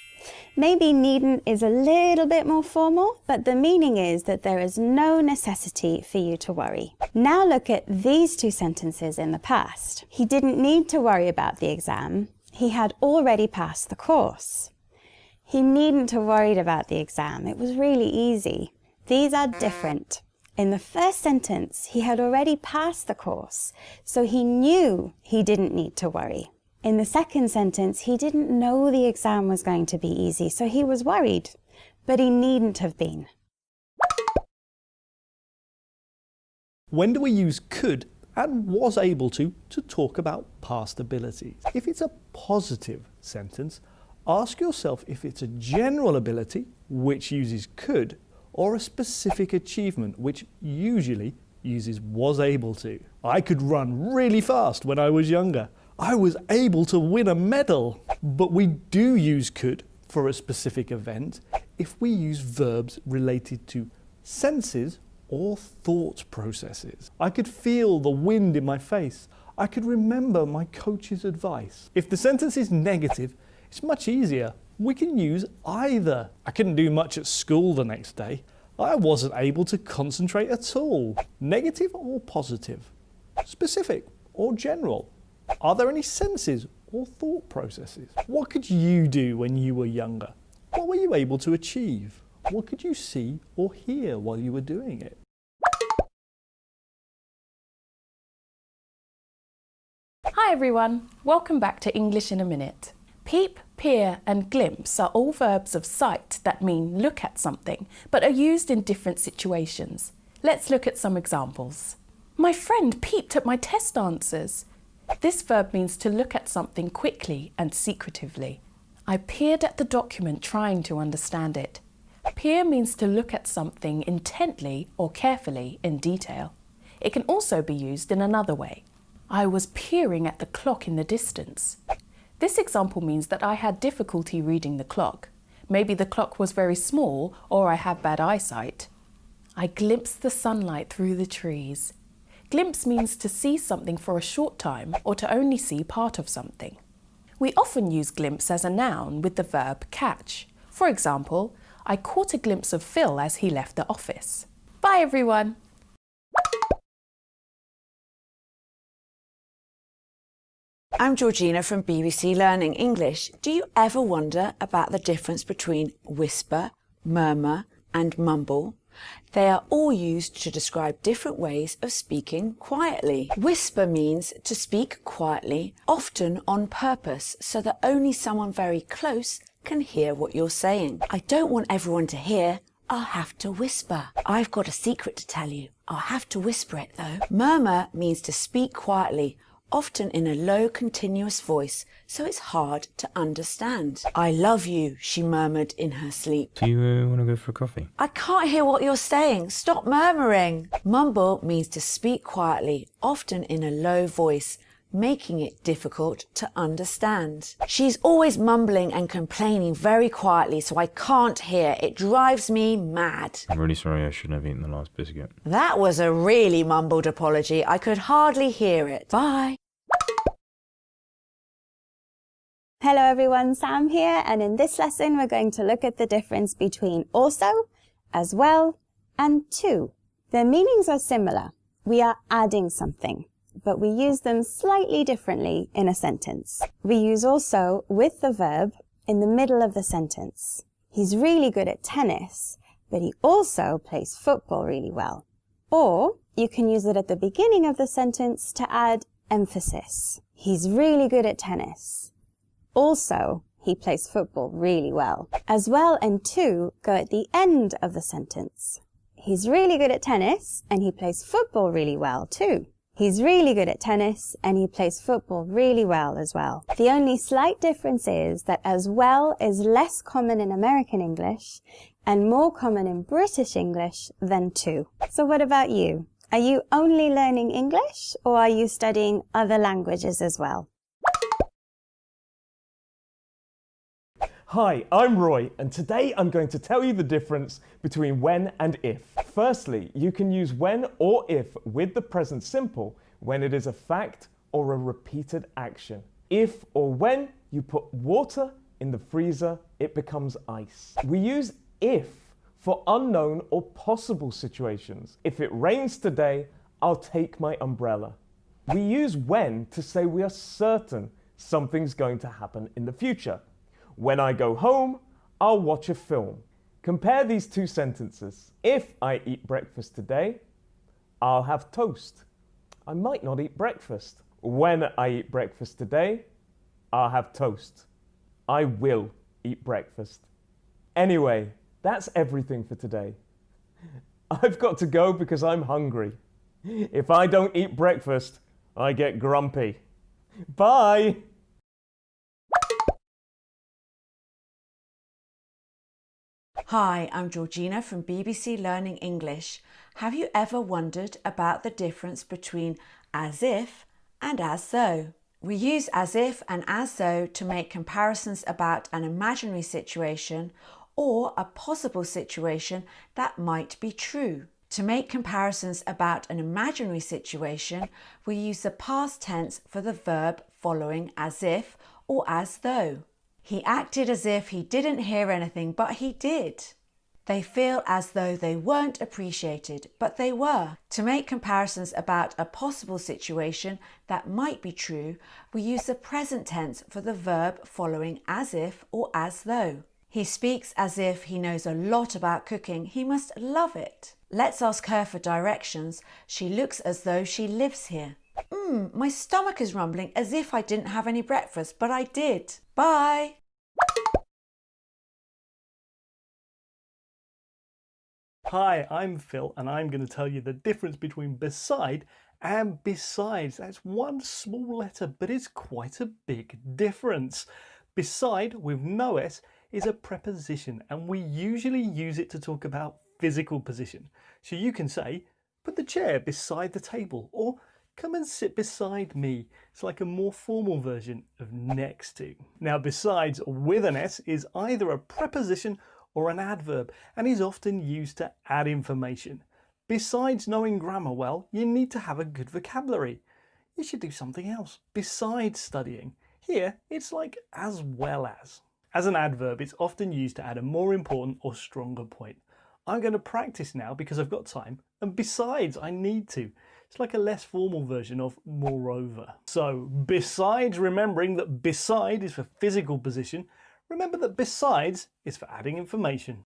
Maybe needn't is a little bit more formal, but the meaning is that there is no necessity for you to worry. Now look at these two sentences in the past. He didn't need to worry about the exam. He had already passed the course. He needn't have worried about the exam. It was really easy. These are different. In the first sentence, he had already passed the course, so he knew he didn't need to worry. In the second sentence, he didn't know the exam was going to be easy, so he was worried, but he needn't have been. When do we use could and was able to talk about past abilities? If it's a positive sentence, ask yourself if it's a general ability, which uses could, or a specific achievement, which usually uses was able to. I could run really fast when I was younger. I was able to win a medal. But we do use could for a specific event if we use verbs related to senses or thought processes. I could feel the wind in my face. I could remember my coach's advice. If the sentence is negative, it's much easier. We can use either. I couldn't do much at school the next day. I wasn't able to concentrate at all. Negative or positive? Specific or general? Are there any senses or thought processes? What could you do when you were younger? What were you able to achieve? What could you see or hear while you were doing it? Hi everyone, welcome back to English in a Minute. Peep, peer and glimpse are all verbs of sight that mean look at something, but are used in different situations. Let's look at some examples. My friend peeped at my test answers. This verb means to look at something quickly and secretively. I peered at the document trying to understand it. Peer means to look at something intently or carefully in detail. It can also be used in another way. I was peering at the clock in the distance. This example means that I had difficulty reading the clock. Maybe the clock was very small or I have bad eyesight. I glimpsed the sunlight through the trees. Glimpse means to see something for a short time or to only see part of something. We often use glimpse as a noun with the verb catch. For example, I caught a glimpse of Phil as he left the office. Bye everyone! I'm Georgina from BBC Learning English. Do you ever wonder about the difference between whisper, murmur and mumble? They are all used to describe different ways of speaking quietly. Whisper means to speak quietly, often on purpose, so that only someone very close can hear what you're saying. I don't want everyone to hear. I'll have to whisper. I've got a secret to tell you. I'll have to whisper it though. Murmur means to speak quietly, often in a low, continuous voice, so it's hard to understand. I love you, she murmured in her sleep. Do you want to go for a coffee? I can't hear what you're saying. Stop murmuring. Mumble means to speak quietly, often in a low voice, making it difficult to understand. She's always mumbling and complaining very quietly, so I can't hear. It drives me mad. I'm really sorry, I shouldn't have eaten the last biscuit. That was a really mumbled apology. I could hardly hear it. Bye. Hello everyone, Sam here, and in this lesson we're going to look at the difference between also, as well, and to. Their meanings are similar. We are adding something, but we use them slightly differently in a sentence. We use also with the verb in the middle of the sentence. He's really good at tennis, but he also plays football really well. Or you can use it at the beginning of the sentence to add emphasis. He's really good at tennis. Also, he plays football really well. As well and to go at the end of the sentence. He's really good at tennis and he plays football really well too. He's really good at tennis and he plays football really well as well. The only slight difference is that as well is less common in American English and more common in British English than to. So what about you? Are you only learning English or are you studying other languages as well? Hi, I'm Roy, and today I'm going to tell you the difference between when and if. Firstly, you can use when or if with the present simple when it is a fact or a repeated action. If or when you put water in the freezer, it becomes ice. We use if for unknown or possible situations. If it rains today, I'll take my umbrella. We use when to say we are certain something's going to happen in the future. When I go home, I'll watch a film. Compare these two sentences. If I eat breakfast today, I'll have toast. I might not eat breakfast. When I eat breakfast today, I'll have toast. I will eat breakfast. Anyway, that's everything for today. I've got to go because I'm hungry. If I don't eat breakfast, I get grumpy. Bye! Hi, I'm Georgina from BBC Learning English. Have you ever wondered about the difference between as if and as though? We use as if and as though to make comparisons about an imaginary situation or a possible situation that might be true. To make comparisons about an imaginary situation, we use the past tense for the verb following as if or as though. He acted as if he didn't hear anything, but he did. They feel as though they weren't appreciated, but they were. To make comparisons about a possible situation that might be true, we use the present tense for the verb following as if or as though. He speaks as if he knows a lot about cooking. He must love it. Let's ask her for directions. She looks as though she lives here. My stomach is rumbling as if I didn't have any breakfast, but I did. Bye. Hi, I'm Phil, and I'm going to tell you the difference between beside and besides. That's one small letter, but it's quite a big difference. Beside, with no S, is a preposition, and we usually use it to talk about physical position. So you can say, put the chair beside the table, or come and sit beside me. It's like a more formal version of next to. Now, besides with an S is either a preposition or an adverb, and is often used to add information. Besides knowing grammar well, you need to have a good vocabulary. You should do something else besides studying. Here, it's like as well as. As an adverb, it's often used to add a more important or stronger point. I'm going to practice now because I've got time, and besides, I need to. It's like a less formal version of moreover. So, besides remembering that beside is for physical position, remember that besides is for adding information.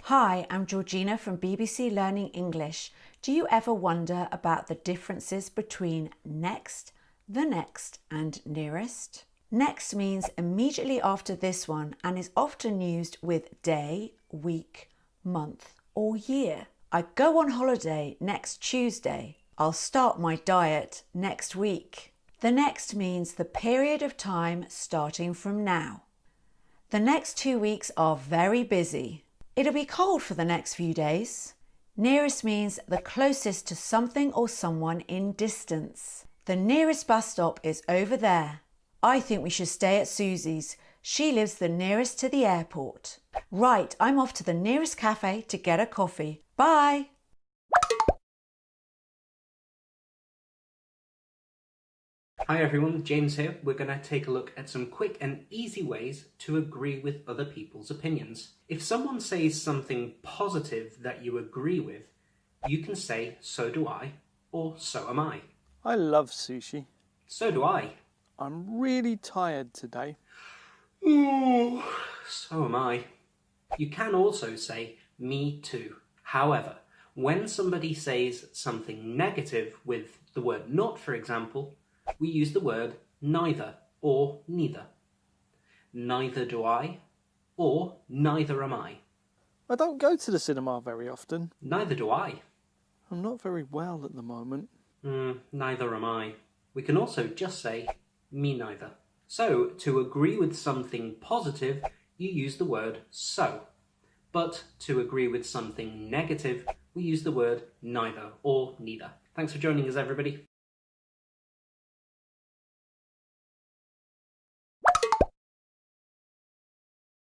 Hi, I'm Georgina from BBC Learning English. Do you ever wonder about the differences between next, the next and nearest? Next means immediately after this one and is often used with day, week, month or year. I go on holiday next Tuesday. I'll start my diet next week. The next means the period of time starting from now. The next 2 weeks are very busy. It'll be cold for the next few days. Nearest means the closest to something or someone in distance. The nearest bus stop is over there. I think we should stay at Susie's. She lives the nearest to the airport. Right, I'm off to the nearest cafe to get a coffee. Bye! Hi everyone, James here. We're going to take a look at some quick and easy ways to agree with other people's opinions. If someone says something positive that you agree with, you can say, so do I, or so am I. I love sushi. So do I. I'm really tired today. Ooh, so am I. You can also say, me too. However, when somebody says something negative with the word not, for example, we use the word neither or neither. Neither do I, or neither am I. I don't go to the cinema very often. Neither do I. I'm not very well at the moment. Neither am I. We can also just say, me neither. So, to agree with something positive, you use the word so. But to agree with something negative, we use the word neither or neither. Thanks for joining us, everybody.